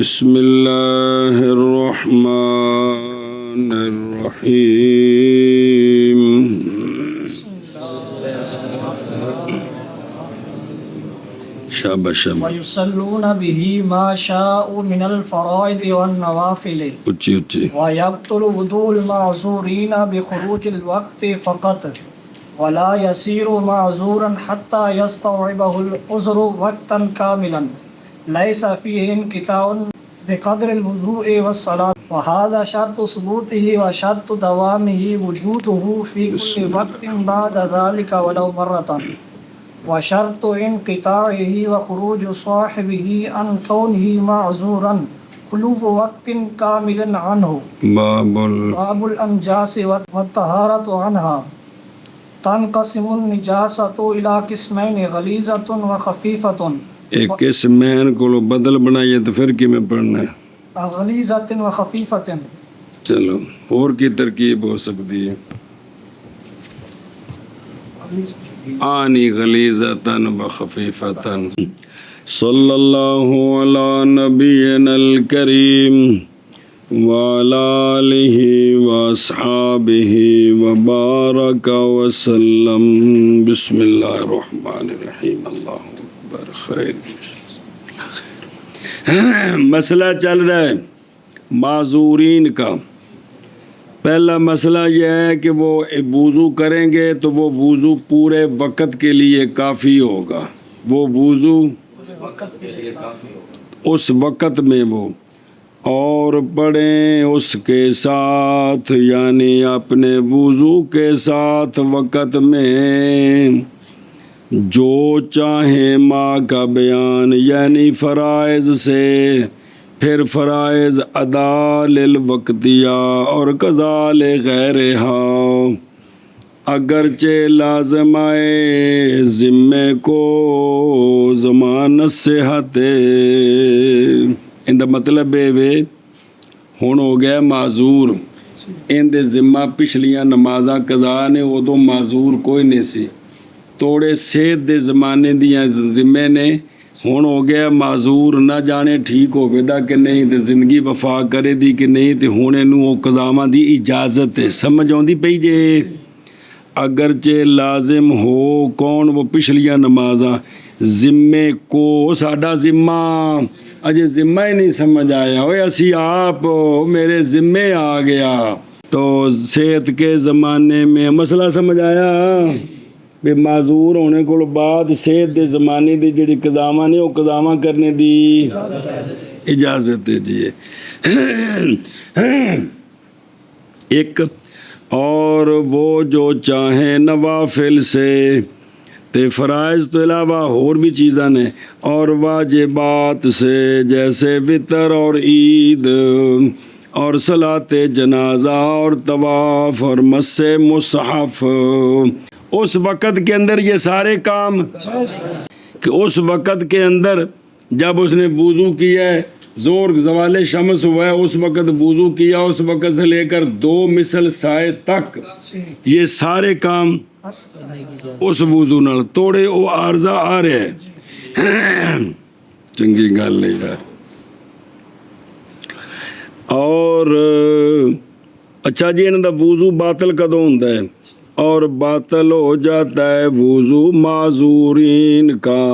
بسم اللہ الرحمن الرحیم شاباش وَيُصَلُّونَ بِهِ مَا شَاءُوا مِنَ الْفَرَائِضِ وَالنَّوَافِلِ اچھی وَيَبْطُلُ وُضُوءُ الْمَعْذُورِينَ بِخُرُوجِ الْوَقْتِ فَقَطْ وَلَا يَصِيرُ مَعْذُورًا حَتَّى يَسْتَوْعِبَهُ الْعُذْرُ وَقْتًا كَامِلًا لَيْسَ فِيهِ انْقِطَاعٌ بقدر الوضوء والصلاة وهذا شرط ثبوته وشرط دوامه وجوده في كل وقت بعد ذلك ولو مرة وشرط انقطاعه وخروج صاحبه عن كونه معذورا خلوف وقت كامل عنه باب الأنجاس والطهارة عنها تنقسم النجاسة إلى قسمين غليظة وخفيفة ایک قسمین کو بدل بنائیے تو پھر کی میں پڑھنا ہے غلیظۃ و خفیفۃ چلو اور کی ترکیب ہو سکتی ہے آنی غلیظتاً و خفیفتاً صلی اللہ علی نبینا الکریم وعلی آلہ واصحابہ وبارک وسلم بسم اللہ الرحمن الرحیم اللہ خیر مسئلہ چل رہا ہے معذورین کا. پہلا مسئلہ یہ ہے کہ وہ وضو کریں گے تو وہ وضو پورے وقت کے لیے کافی ہوگا. وہ وضو اس وقت میں وہ اور پڑھیں اس کے ساتھ یعنی اپنے وضو کے ساتھ وقت میں جو چاہیں ماں کا بیان یعنی فرائض سے پھر فرائض ادا للوقتیہ اور قضا لغیرہا اگرچہ لازم آئے ذمے کو ضمانت صحت ان دا مطلب ہے وے ہن ہو گیا معذور ان دے ذمہ پچھلیاں نمازاں قضا نے ادو معذور کوئی نہیں سی توڑے صحت دے زمانے دیاں ذمے نے ہون ہو گیا معذور نہ جانے ٹھیک ہو گیا کہ نہیں تے زندگی وفا کرے دی کہ نہیں تے ہونے نو او قضاواں دی اجازت ہے. سمجھ آندی پئی جے اگرچہ لازم ہو کون وہ پچھلیاں نمازاں ذمے کو ساڈا ذمہ اجے ذمہ ہی نہیں سمجھ آیا ہوئے اسی آپ میرے ذمے آ گیا تو صحت کے زمانے میں مسئلہ سمجھ آیا بے معذور ہونے کو بعد صحت دے زمانے دی جڑی قضاواں نے وہ قضاواں کرنے دی اجازت دے دیے. ایک اور وہ جو چاہیں نوافل سے تے فرائض تو علاوہ اور بھی چیزاں نے اور واجبات سے جیسے وطر اور عید اور صلاۃ جنازہ اور طواف اور مس مصحف اس وقت کے اندر یہ سارے کام کہ اس وقت کے اندر جب اس نے وضو کیا ہے زور زوال شمس ہوا ہے اس وقت وضو کیا اس وقت سے لے کر 2 مثل سائے تک یہ سارے کام اس وضو نال توڑے وہ عارضہ آ رہے ہیں چنگی گل نہیں یار. اور اچھا جی انہاں دا وضو باطل کدوں ہوندا ہے اور باطل ہو جاتا ہے وضو معذورین کا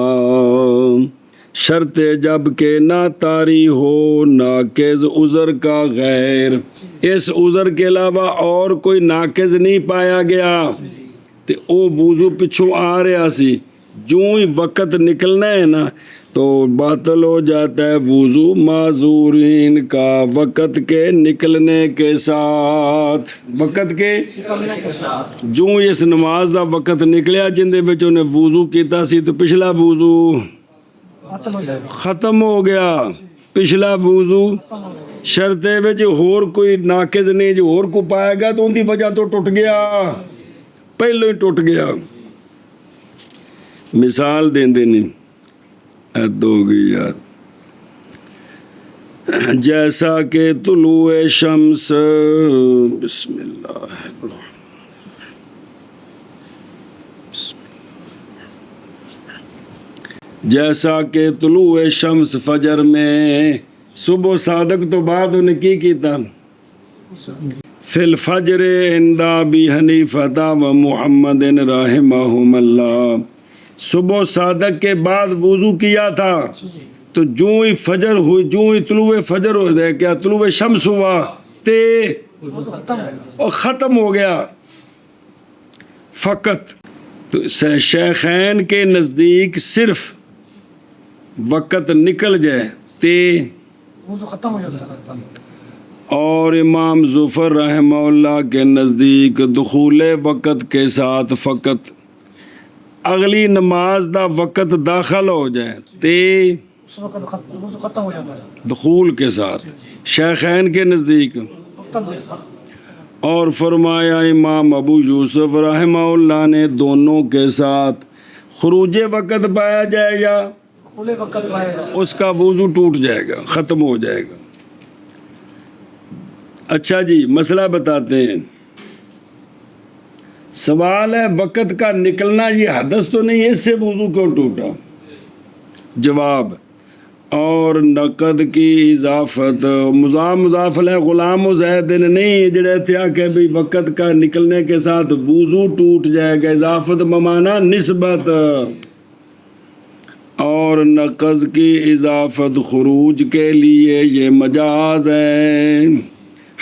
شرط جب کہ نہ طاری ہو ناقض عذر کا غیر اس عذر کے علاوہ اور کوئی ناقض نہیں پایا گیا تو او وضو پچھوں آ رہا سی جوں ہی وقت نکلنا ہے نا تو باطل ہو جاتا ہے وضو معذورین کا وقت کے نکلنے کے ساتھ وقت کے جو اس نماز دا وقت نکلیا جن دے وچ انہیں وضو کیتا سی تو پچھلا وضو ختم ہو گیا پچھلا وضو شرطے وچ ہور کوئی ناقض نہیں جو ہور کو پائے گا تو ان دی وجہ تو ٹوٹ گیا پہلو ہی ٹوٹ گیا. مثال دیں نہیں دو گی یاد جیسا کہ طلوع شمس بسم اللہ جیسا کہ طلوع شمس فجر میں صبح صادق تو بعد انہیں کی کیتا فی الفجر عند ابی حنیفہ و محمد رحمہم اللہ، صبح صادق کے بعد وضو کیا تھا تو جو ہی فجر ہوئی، جو ہی طلوع فجر ہو جائے، کیا طلوع شمس ہوا تے وضو ختم ہے. اور ختم ہو گیا فقط. تو شیخین کے نزدیک صرف وقت نکل جائے تے وضو ختم ہو جاتا ہے. اور امام ظفر رحمہ اللہ کے نزدیک دخول وقت کے ساتھ فقط اگلی نماز دا وقت داخل ہو جائے تے اس وقت وضو ختم ہو جاتا ہے. دخول کے ساتھ شیخین کے نزدیک. ختم ہو جاتا ہے. اور فرمایا امام ابو یوسف رحمہ اللہ نے دونوں کے ساتھ خروج وقت پایا جائے گا، کھلے وقت پائے گا. اس کا وضو ٹوٹ جائے گا، ختم ہو جائے گا. اچھا جی، مسئلہ بتاتے ہیں. سوال ہے وقت کا نکلنا یہ حدث تو نہیں، اس سے وضو کیوں ٹوٹا؟ جواب، اور نقد کی اضافت مضاف مضاف علیہ غلام و زید نہیں جڑے تھیا کہ بھی وقت کا نکلنے کے ساتھ وضو ٹوٹ جائے گا، اضافت بمانا نسبت. اور نقض کی اضافت خروج کے لیے یہ مجاز ہے.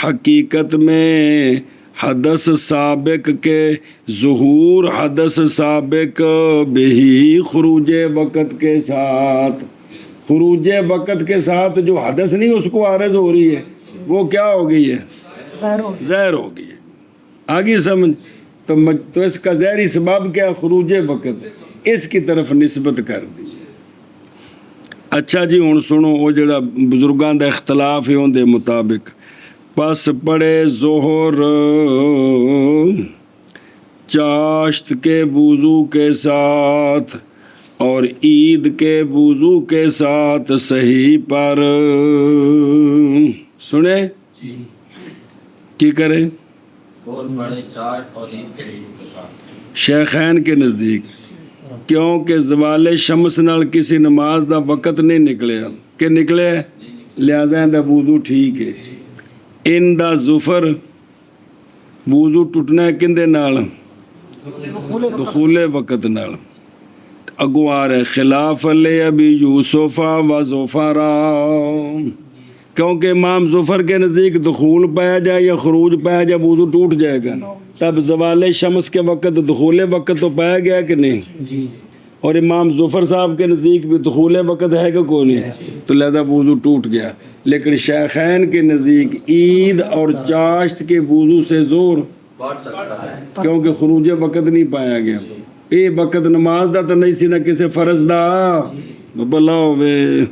حقیقت میں حدث سابق کے ظہور حدث سابق بہی خروج وقت کے ساتھ، خروج وقت کے ساتھ جو حدث نہیں اس کو عارض ہو رہی ہے وہ کیا ہو گئی ہے؟ ظاہر ہو گیا. زہر ہو گئی ہے. آگے سمجھ تو اس کا ظاہری سبب کیا؟ خروج وقت، اس کی طرف نسبت کر دی. اچھا جی، ہن سنو وہ جڑا بزرگاں دا اختلاف ہے ان دے مطابق. پس پڑے ظہر چاشت کے وضو کے ساتھ اور عید کے وضو کے ساتھ صحیح پر سنے کی کرے شیخین کے نزدیک، کیونکہ زوال شمس نال کسی نماز دا وقت نہیں نکلیا کہ نکلے، لہذا دا وضو ٹھیک ہے. ان دا ظفر وضو ٹوٹنا ہے کندے نال؟ دخول وقت نال. اگو آ رہے خلاف لے ابی یوسف و ظفرا، کیونکہ امام ظفر کے نزدیک دخول پایا جائے یا خروج پایا جائے وضو ٹوٹ جائے گا. تب زوال شمس کے وقت دخول وقت تو پایا گیا کہ نہیں؟ اور امام ظفر صاحب کے نزدیک بھی دخول وقت ہے کہ کوئی نہیں، تو لہذا وضو ٹوٹ گیا. لیکن شیخین کے نزدیک عید اور چاشت کے وضو سے زور، کیونکہ خروج وقت نہیں پایا گیا. یہ وقت نماز دا تو نہیں سی نہ کسی فرض دا بلا ہوئے.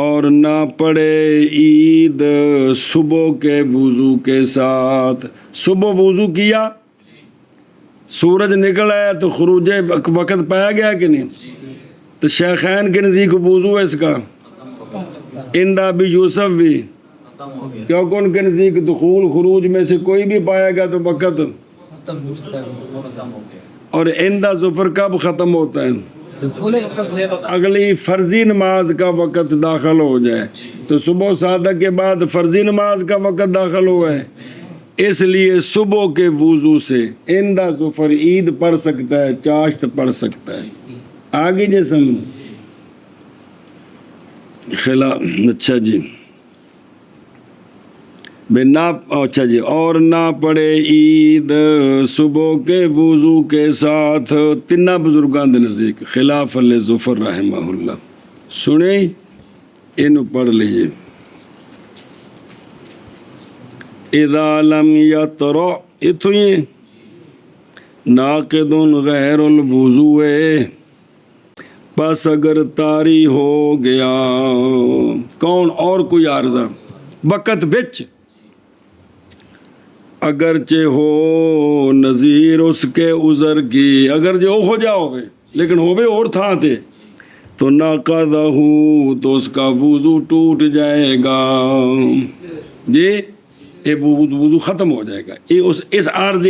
اور نہ پڑھے عید صبح کے وضو کے ساتھ. صبح وضو کیا، سورج نکل آیا تو خروج وقت پایا گیا کہ نہیں؟ تو شیخین کے نزدیک وضو ہے اس کا. اندا بھی یوسف بھی، کیونکہ ان کے نزدیک دخول خروج میں سے کوئی بھی پائے گا تو وقت. اور اندا ظفر کب ختم ہوتا ہے؟ اگلی فرضی نماز کا وقت داخل ہو جائے. تو صبح صادق کے بعد فرضی نماز کا وقت داخل ہوا ہے، اس لیے صبح کے وضو سے اندا ظفر عید پڑھ سکتا ہے، چاشت پڑھ سکتا ہے. آگے جی سمجھ خلاف. اچھا جی، اچھا جی، اور نہ پڑھے عید صبح کے وضو کے ساتھ تینہ بزرگاں دے نزدیک خلاف ظفر رحمہ اللہ. سنیں انہوں پڑھ لیجئے. اذا لم یطرع، اتھو یہ ناقد غیر الوضوء، پس اگر طاری ہو گیا کون اور کوئی عارضہ وقت بچ، اگرچہ ہو نظیر اس کے عذر کی، اگر جو ہو جاؤ گے لیکن ہوئے اور تھا تھے تو ناقضہ تو اس کا وضو ٹوٹ جائے گا. جی یہ وضو ختم ہو جائے گا. یہ اس عارض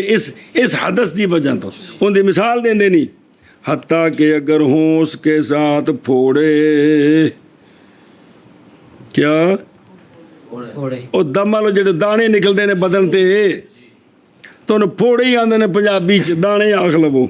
اس حدث دی وجہ تو ان دی مثال دیں نہیں، حتیٰ کہ اگر ہوں اس کے ساتھ پھوڑے کیا ਉਹ ਦਮ ਵਾਲੋ ਜਿਹੜੇ ਦਾਣੇ ਨਿਕਲਦੇ ਨੇ ਬਦਨ ਤੇ ਤੁਹਾਨੂੰ ਫੋੜੇ ਹੀ ਆਉਂਦੇ ਨੇ ਪੰਜਾਬੀ ਚ ਦਾਣੇ ਆਖ ਲਵੋ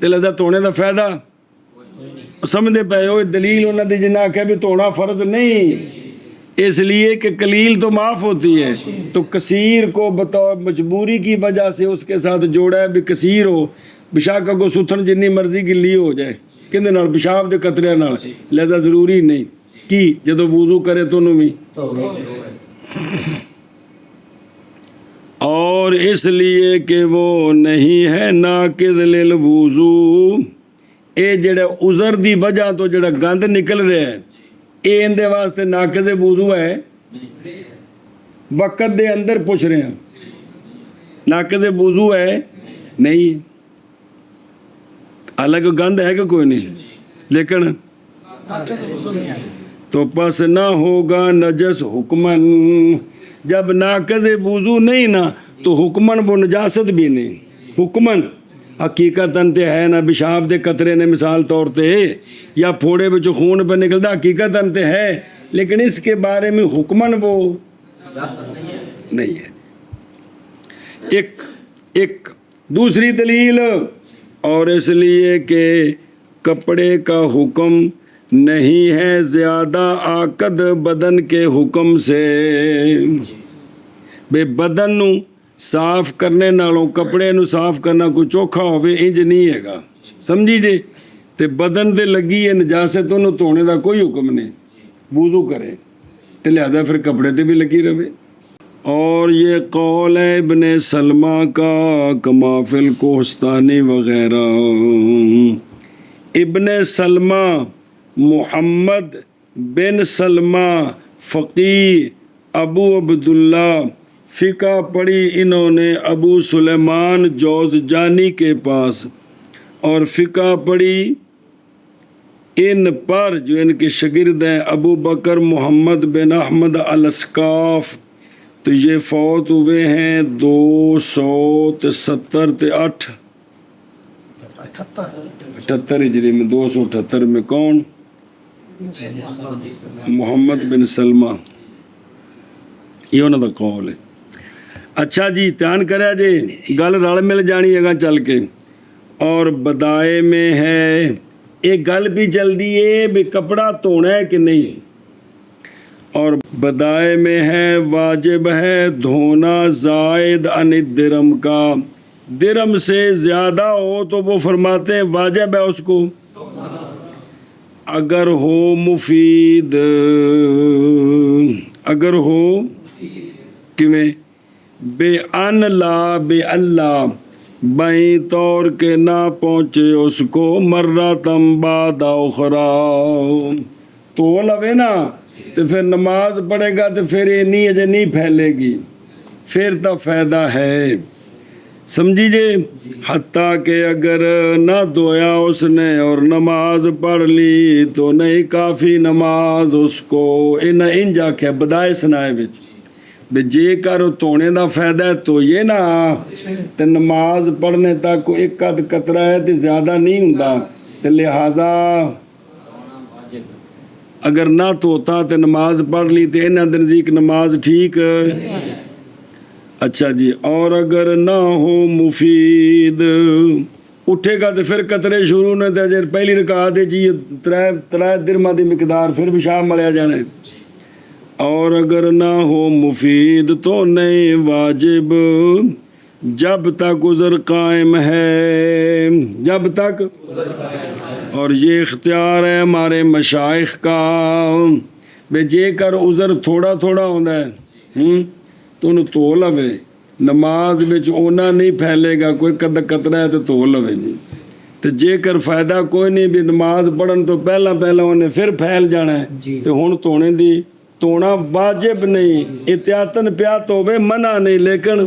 ਤੇ ਲਦਾ ਧੋਣੇ ਦਾ ਫਾਇਦਾ ਸਮਝਦੇ ਪਏ ਹੋ। دلیل انہوں نے جنہیں آکھا بھی توڑنا فرض نہیں اس لیے کہ قلیل تو معاف ہوتی ہے، تو کثیر کو بطور مجبوری کی وجہ سے اس کے ساتھ جوڑا ہے بھی کثیر ہو، پیشاب کو ستھن جنی مرضی گلی ہو جائے کہندے نال پیشاب دے قطرے نال، لہذا ضروری نہیں کی جدو وضو کرے تو انہوں بھی اور اس لیے کہ وہ نہیں ہے ناقض للوضو، اے جڑا عذر دی وجہ تو جڑا گند نکل رہا ہے اے اندے واسطے ناقض وضو ہے، وقت دے اندر پوچھ رہے ہیں ناقض وضو ہے نہیں، الگ گند ہے کہ کوئی نہیں، لیکن تو پس نہ ہوگا نجس حکمن، جب ناقض وضو نہیں نا تو حکمن وہ نجاست بھی نہیں، حکمن حقیقتاً تے ہے نا پیشاب دے قطرے نے مثال طور تے یا پھوڑے وچ خون پہ نکلتا حقیقتاً تے ہے، لیکن اس کے بارے میں حکمن وہ نہیں ہے۔ ایک دوسری دلیل، اور اس لیے کہ کپڑے کا حکم نہیں ہے زیادہ آکد بدن کے حکم سے، بے بدن نو صاف کرنے نالوں کپڑے نو صاف کرنا کوئی چوکھا ہوئے انج نہیں ہے گا، سمجھی جے، تے بدن تے لگی ہے نجاست انہوں توڑنے دا کوئی حکم نہیں، وضو کرے تے لہذا پھر کپڑے تے بھی لگی رہے۔ اور یہ قول ہے ابن سلمہ کا کما فی الکوہستانی وغیرہ، ابن سلمہ محمد بن سلمہ فقیہ ابو عبداللہ، فقہ پڑھی انہوں نے ابو سلیمان جوزجانی کے پاس، اور فقہ پڑھی ان پر جو ان کے شاگرد ہیں ابو بکر محمد بن احمد الاسکاف، تو یہ فوت ہوئے ہیں 278 ہجری میں، 278 میں۔ کون؟ محمد بن سلمہ، یہ انہوں کا قول ہے۔ اچھا جی دھیان کریا جی، گل رل مل جانی ہے گا چل کے، اور بدائے میں ہے ایک گل بھی جلدی ہے بھی کپڑا دھونا ہے کہ نہیں، اور بدائے میں ہے واجب ہے دھونا زائد عن الدرم کا، درم سے زیادہ ہو تو وہ فرماتے ہیں واجب ہے اس کو، اگر ہو مفید، اگر ہو کیویں بے ان لا بے اللہ بائیں طور کے نہ پہنچے اس کو مرتم بعد اخری، تو لوے نا تو پھر نماز پڑھے گا تو پھر یہ نہیں اجے نہیں پھیلے گی، پھر تو فائدہ ہے، سمجھی جے، حتیٰ کہ اگر نہ دھویا اس نے اور نماز پڑھ لی تو نہیں کافی نماز اس کو، انج آکھیا بدائے سنائے بچ بے جے کر تونے دا فائدہ ہے تو یہ نہ تے نماز پڑھنے تک ایک قد قطرہ ہے تے زیادہ نہیں ہوندا، تے لہٰذا اگر نہ توتا تے نماز پڑھ لی تے انہاں دے نزدیک نماز ٹھیک۔ اچھا جی، اور اگر نہ ہو مفید اٹھے گا تو پھر قطرے شروع نے تے پہلی رکعت جی 3 درہم دی مقدار پھر پیشاب ملیا جانا ہے، اور اگر نہ ہو مفید تو نہیں واجب جب تک عذر قائم ہے، جب تک، اور یہ اختیار ہے ہمارے مشائخ کا، بے جے کر عذر تھوڑا تھوڑا ہوتا ہے تو انہوں تو لوے، نماز وچ اونا نہیں پھیلے گا، کوئی قد قطرہ ہے تو لوے جی، تو جے کر فائدہ کوئی نہیں بھی نماز پڑھن تو پہلا انہیں پھر پھیل جانا ہے تو ہن تونے دی تونا واجب نہیں، احتیاطاً پیا تووے منع نہیں، لیکن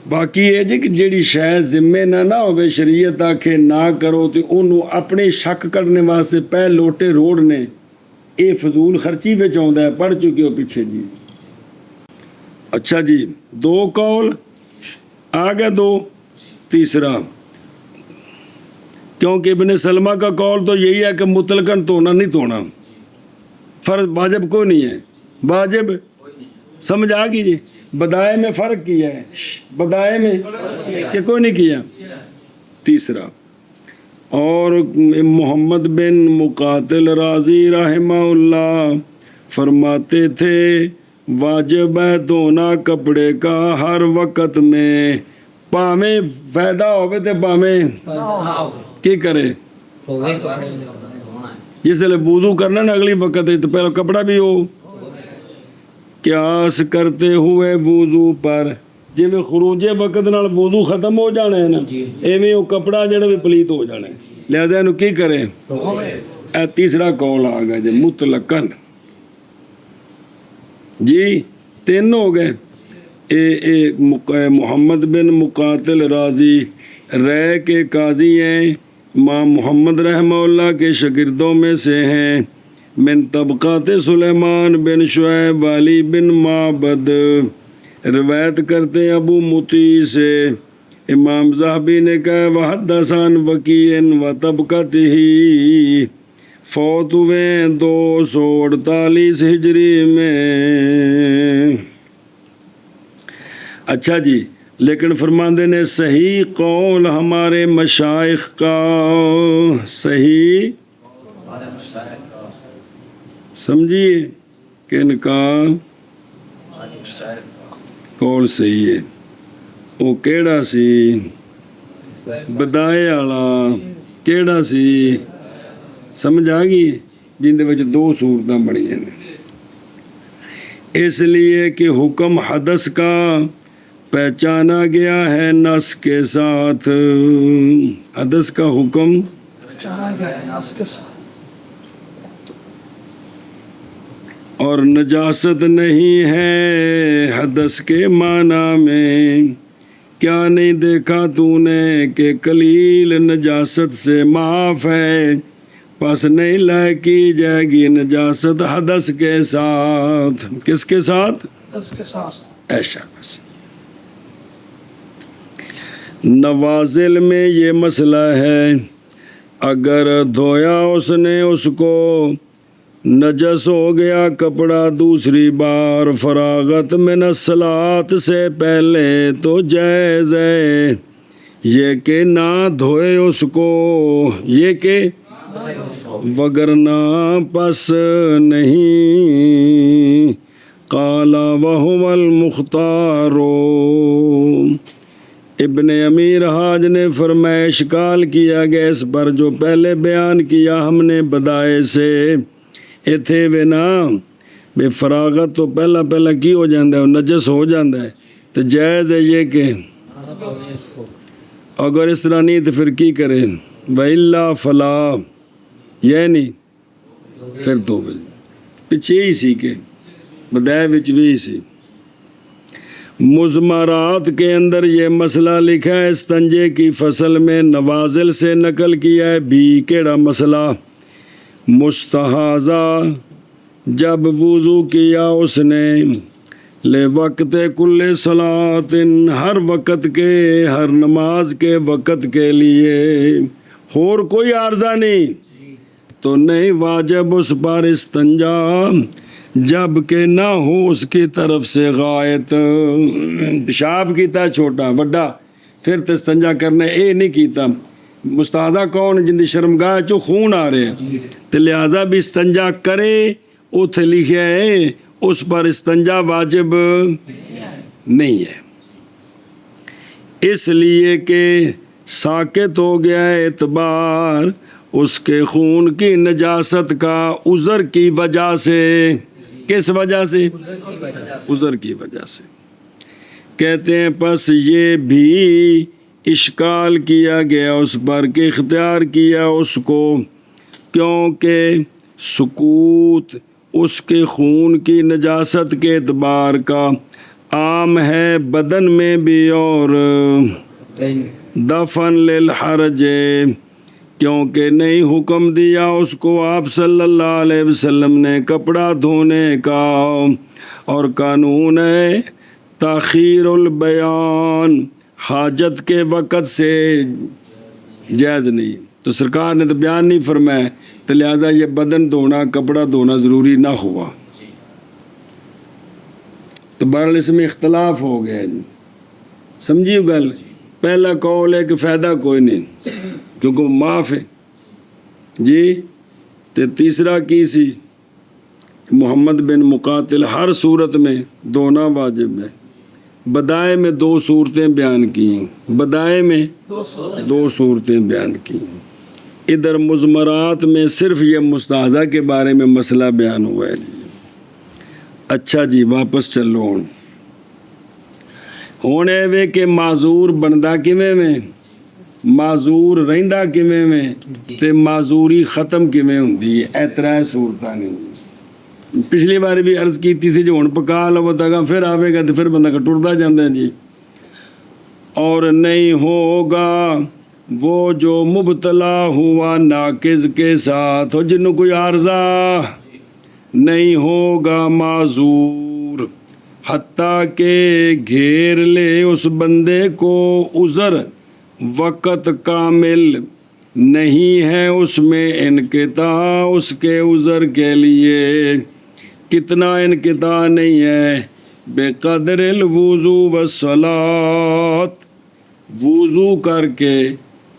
باقی یہ جی کہ جیڑی شے ذمے نہ ہوئے شریعت آکھے نہ کرو تو انہوں اپنے شک کرنے واسطے پہ لوٹے روڑ نے، اے فضول خرچی وچ آوندا ہے، پڑھ چکے ہو پیچھے جی۔ اچھا جی 2 قول آگے 2، تیسرا کیونکہ ابن سلمہ کا قول تو یہی ہے کہ مطلقاً تونا نہیں تونا، فرض واجب کوئی نہیں ہے، واجب سمجھ آ گئی جی، بدائے میں فرق کیا ہے، بدائے میں کہ کوئی نہیں کیا، تیسرا، اور محمد بن مقاتل رازی رحمہ اللہ فرماتے تھے واجب ہے دھونا کپڑے کا ہر وقت میں، پاویں فائدہ ہوئے تے پاویں کی کرے، جس لئے وضو کرنا نا اگلی وقت ہے تو پہلے کپڑا بھی ہو۔ قیاس کرتے ہوئے وضو پر، جی میں خروج وقت نال وضو ختم ہو جانا ہے نا، ایویں وہ کپڑا جڑا بھی پلیت ہو جانا ہے، لہذا انہوں کی کرے۔ اے تیسرا قول آ گیا جی مطلقاً، جی تین ہو گئے۔ محمد بن مقاتل رازی رے کے قاضی ہیں، امام محمد رحمہ اللہ کے شاگردوں میں سے ہیں، من طبقات سلیمان بن شعیب علی بن معبد، روایت کرتے ہیں ابو مطیع سے۔ امام ذہبی نے کہا وحدثان وکیع و طبقتہ، فوت ہوئے 248 ہجری میں۔ اچھا جی، لیکن فرماندے نے صحیح قول ہمارے مشائخ کا، صحیح سمجھیے کہ ان کا قول صحیح ہے، وہ کیڑا سی بدائے والا، کیڑا سی سمجھ آ گئی، جن دے وچ دو صورتاں بڑی ہیں، اس لیے کہ حکم حدث کا پہچانا گیا ہے نص کے ساتھ، حدث کا حکم پہچانا گیا ہے نص کے ساتھ، اور نجاست نہیں ہے حدث کے معنی میں، کیا نہیں دیکھا تو نے کہ قلیل نجاست سے معاف ہے، پس نہیں لائق کی جائے گی نجاست حدث کے ساتھ۔ کس کے ساتھ؟ نص کے ساتھ۔ ایشا بس۔ نوازل میں یہ مسئلہ ہے، اگر دھویا اس نے اس کو، نجس ہو گیا کپڑا دوسری بار فراغت من الصلاۃ سے پہلے تو جائز ہے، یہ کہ نہ دھوئے اس کو، یہ کہ وگرنہ پس نہیں۔ قال وهو المختار، ابن امیر حاج نے فرمایا اشکال کیا گیا اس پر جو پہلے بیان کیا ہم نے بدائے سے، ایتھے وے نا بے فراغت تو پہلا کی ہو جاندہ ہے، نجس ہو جاندہ ہے، تو جائز ہے یہ کہ اگر اس طرح نہیں تو پھر کی کریں، وَإِلَّا فَلَا، یہ نہیں پھر تو پیچھے ہی سی کے بدائے وچ بھی سی۔ مضمرات کے اندر یہ مسئلہ لکھا ہے، استنجے کی فصل میں نوازل سے نقل کیا ہے بھی، کیڑا مسئلہ؟ مستحاضہ، جب وضو کیا اس نے، لے وقت کل صلاۃ، ہر وقت کے، ہر نماز کے وقت کے لیے، اور کوئی عارضہ نہیں تو نہیں واجب اس پر استنجا، جب کہ نہ ہو اس کی طرف سے غائط، پیشاب کیتا چھوٹا بڑا پھر تو استنجا کرنا، اے نہیں کیتا۔ مستحاضہ کون؟ جن دی شرمگاہ چو خون آ رہے ہیں، تو لہذا بھی استنجا کرے، اتھے لکھیا ہے اس پر استنجا واجب نہیں ہے، اس لیے کہ ساکت ہو گیا ہے اعتبار اس کے خون کی نجاست کا عذر کی وجہ سے۔ کس وجہ سے؟ عذر کی وجہ سے۔ کہتے ہیں پس یہ بھی اشکال کیا گیا اس پر کہ اختیار کیا اس کو، کیونکہ سکوت اس کے خون کی نجاست کے اعتبار کا عام ہے بدن میں بھی، اور دفن للحرج، کیونکہ نہیں حکم دیا اس کو آپ صلی اللہ علیہ وسلم نے کپڑا دھونے کا، اور قانون ہے تاخیر البیان، حاجت کے وقت سے جائز نہیں، تو سرکار نے تو بیان نہیں فرمایا، تو لہٰذا یہ بدن دھونا کپڑا دھونا ضروری نہ ہوا، تو بہرحال اس میں اختلاف ہو گیا، سمجھیے گل۔ پہلا قول ہے کہ فائدہ کوئی نہیں کیونکہ وہ معاف ہے جی. تے تیسرا کی سی محمد بن مقاتل ہر صورت میں دونا واجب ہے. بدائے میں 2 صورتیں بیان کی، بدائے میں 2 صورتیں بیان کی. ادھر مضمرات میں صرف یہ مستحضہ کے بارے میں مسئلہ بیان ہوا ہے جی. اچھا جی واپس چلو ہوں وے کہ معذور بندا کیویں میں، معذور رہندا کیویں میں تے معذوری ختم کیویں ہوندی ہے. اے 3 صورتاں نے. پچھلی بار بھی عرض کیتی سی جو ہن پکا لو تاں پھر آوے گا تے پھر بندہ ٹردا جاندا ہے جی. اور نہیں ہوگا وہ جو مبتلا ہوا ناقص کے ساتھ ہو، جنوں کوئی عارضہ نہیں ہوگا معذور حتیٰ کہ گھیر لے اس بندے کو عذر، وقت کامل نہیں ہے اس میں انقطاع اس کے عذر کے لیے. کتنا انقطاع نہیں ہے؟ بے قدر الوضو والصلاۃ، وضو کر کے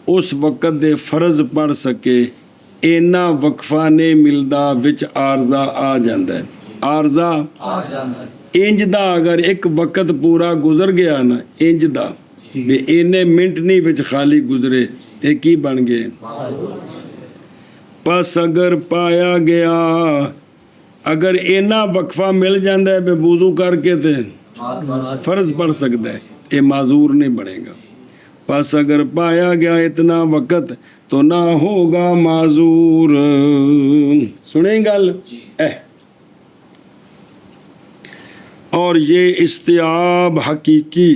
اس وقت دے فرض پڑھ سکے اینا وقفہ نہیں ملدا وچ عارضہ آ جاندا ہے. عارضہ انج دا اگر ایک وقت پورا گزر گیا نا انج دا بھی اینے منٹ نہیں وچ خالی گزرے تے کی بن گئے. پس اگر پایا گیا اگر اینا وقفہ مل جاندہ ہے بے وضو کر کے تے فرض پڑھ سکتا ہے، یہ معذور نہیں بنے گا. پس اگر پایا گیا اتنا وقت تو نہ ہوگا معذور. سنیں گل اور یہ استیاب حقیقی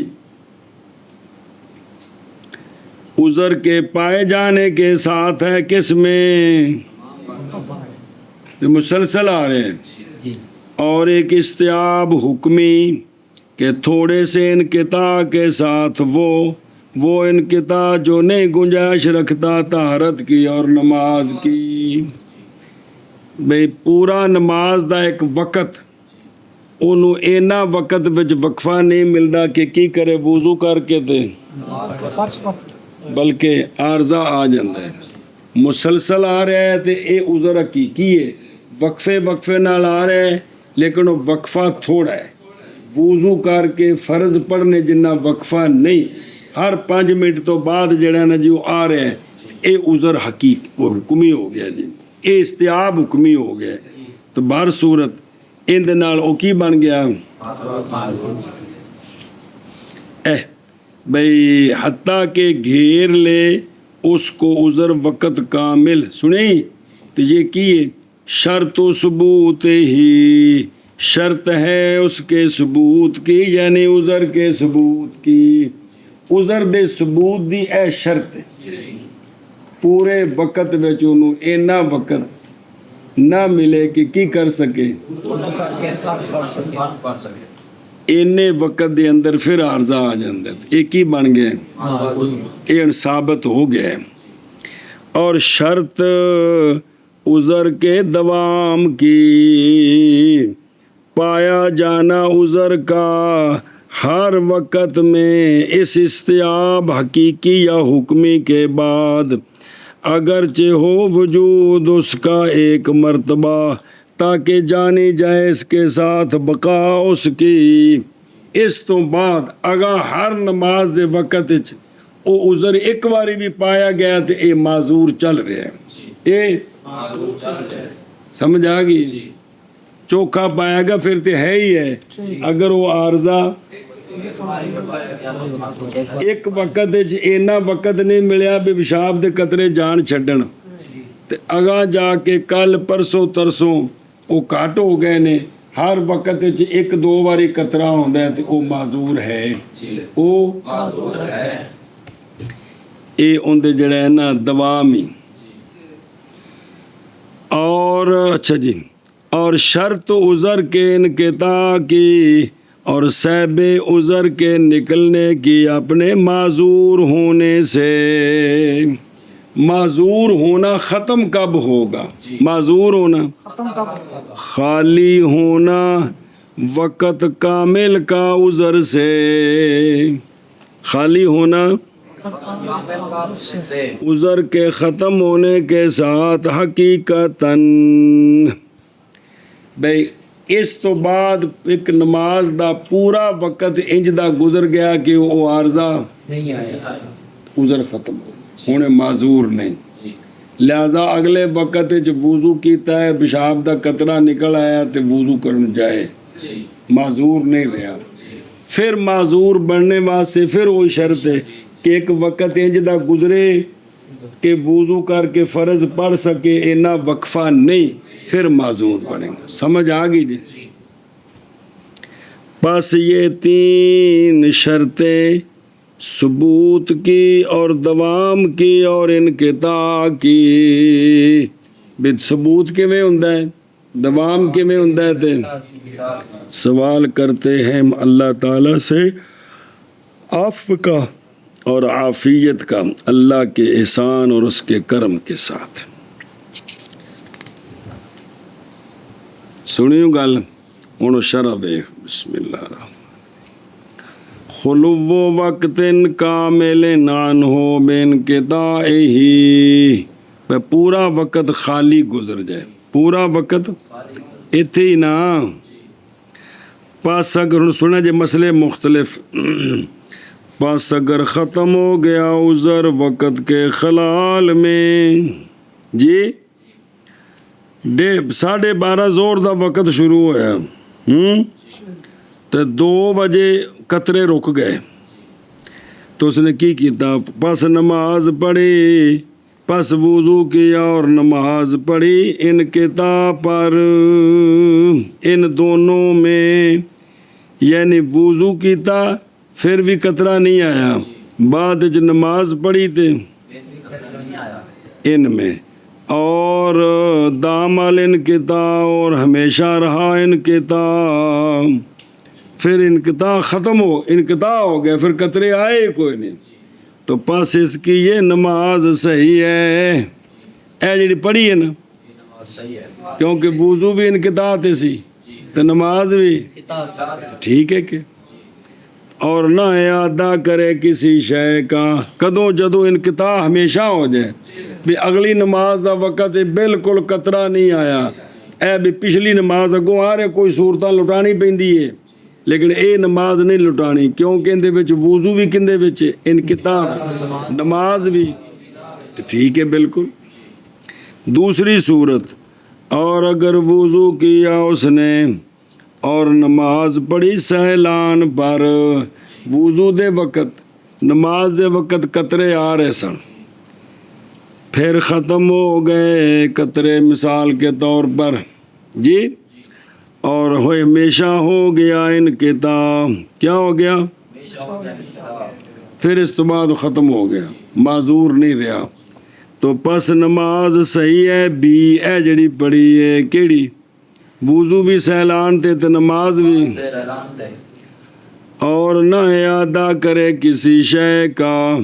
عذر کے پائے جانے کے ساتھ ہے. کس میں؟ مسلسل آ رہے ہیں. اور ایک استیاب حکمی کہ تھوڑے سے انقطاع کے ساتھ وہ انقطاع جو نہیں گنجائش رکھتا طہارت کی اور نماز کی. بھئی پورا نماز دا ایک وقت انہوں اینا وقت وچ وقفہ نہیں ملدا کہ کی کرے وضو کر کے تے بلکہ عارضہ آ جاندہ ہے. مسلسل آ رہا ہے تے اے عذر حقیقی ہے، وقفے نال آ رہا ہے لیکن وہ وقفہ تھوڑا ہے. وضو کر کے فرض پڑھنے جنہ وقفہ نہیں، ہر 5 منٹ تو بعد جڑا نا جی وہ آ رہا ہے، اے عذر حقیقی وہ حکمی ہو گیا جی. اے استیاب حکمی ہو گیا. تو بہر صورت ان دے نال او کی بن گیا بھئی حتیٰ کہ گھیر لے اس کو عذر وقت کامل. سنیں تو یہ کی شرط و ثبوت ہی، شرط ہے اس کے ثبوت کی، یعنی عذر کے ثبوت کی. عذر دے ثبوت دی اے شرط ہے. پورے وقت میں چونوں اینا وقت نہ ملے کہ کی کر سکے اینے وقت دے اندر پھر عارضہ آ جاندہ ہے. ایک ہی بن گئے، یہ ثابت ہو گئے. اور شرط عذر کے دوام کی، پایا جانا عذر کا ہر وقت میں اس استیاب حقیقی یا حکمی کے بعد، اگرچہ ہو وجود اس کا ایک مرتبہ، تاکہ جانی جائے اس کے ساتھ بقا اس کی. اس تو بعد اگر ہر نماز دے وقت او عذر ایک باری بھی پایا گیا تو اے معذور چل رہا ہے. اے سمجھ آ گئی؟ چوکھا پایا گا پھر تو ہے ہی ہے. اگر وہ عارضہ ایک وقت اینا وقت نہیں ملیا بھی پیشاب دے قطرے جان چھڈن تے اگاں جا کے کل پرسوں ترسوں وہ کٹ ہو گئے نے، ہر وقت 1-2 باری قطرہ ہوندا ہے تے وہ معذور ہے. وہ اے اندے جڑا ہے نا دوامی. اور اچھا جی، اور شرط عذر کے انقطاع کی اور سیب عذر کے نکلنے کی اپنے معذور ہونے سے. معذور ہونا ختم کب ہوگا؟ معذور ہونا خالی ہونا وقت کامل کا عذر سے. خالی ہونا عذر کے ختم ہونے کے ساتھ حقیقتاً بھئی اس تو بعد ایک نماز دا پورا وقت انج دا گزر گیا کہ وہ عارضہ نہیں آیا عذر ختم ہو ہونے معذور نہیں، لہذا اگلے وقت وضو کیتا ہے، پیشاب دا قطرہ نکل آیا تے وضو کرن جائے، معذور نہیں رہا۔ پھر معذور بننے واسطے پھر وہی شرط ہے کہ ایک وقت انج دا گزرے کہ وضو کر کے فرض پڑھ سکے، اینا وقفہ نہیں، پھر معذور بنے گا۔ سمجھ آ گئی جی؟ پس یہ تین شرطیں ثبوت کی اور دوام کی اور انقطاع کی، ثبوت کیویں ہوندا ہے، دوام کیویں ہوندا ہے؟ تے سوال کرتے ہیں اللہ تعالیٰ سے عفو کا اور عافیت کا، اللہ کے احسان اور اس کے کرم کے ساتھ۔ سنیو گل ہن شرح دیکھ، بسم اللہ الرحمن۔ خلو وقت کامل نان ہو بین کتائی، پورا وقت خالی گزر جائے، پورا وقت اتھے ہی نا۔ پس اگر سنا جے مسئلے مختلف، پس اگر ختم ہو گیا عذر وقت کے خلال میں، جی 12:30 زور دا وقت شروع ہویا، تو 2 بجے قطرے رک گئے، تو اس نے کی کیتا؟ پس نماز پڑھی، پس وضو کیا اور نماز پڑھی انقطاع پر، ان دونوں میں، یعنی وضو کیتا پھر بھی قطرہ نہیں آیا، بعد نماز پڑھی تھے ان میں، اور دام الانقطاع اور ہمیشہ رہا انقطاع، پھر انقطاع ختم انقطاع ہو گیا، پھر قطرے آئے کوئی نہیں، تو پس اس کی یہ نماز صحیح ہے، اے جڑی پڑھی ہے نا، کیونکہ وضو بھی انقطاع تے سی تو نماز بھی ٹھیک ہے کہ، اور نہ اعادہ کرے کسی شے کا، کدوں جدو انقطاع ہمیشہ ہو جائے بھی اگلی نماز دا وقت بالکل قطرہ نہیں آیا، اے بھی پچھلی نماز اگوں آ رہے کوئی صورتاں لٹانی پیندی ہے، لیکن اے نماز نہیں لٹانی، کیونکہ اندے وچ وضو بھی کندے وچ انقطاع، نماز بھی ٹھیک ہے بالکل۔ دوسری صورت، اور اگر وضو کیا اس نے اور نماز پڑھی سہلان پر، وضو دے وقت نماز دے وقت قطرے آ رہے سن، پھر ختم ہو گئے قطرے مثال کے طور پر، جی، اور ہمیشہ ہو گیا انقطاع، کیا ہو گیا؟ پھر اس تو بعد ختم ہو گیا، معذور نہیں رہا، تو پس نماز صحیح ہے بھی، اے جڑی پڑھی ہے کیڑی؟ وضو بھی سہلان تے تو نماز بھی، اور نہ اعادہ کرے کسی شے کا،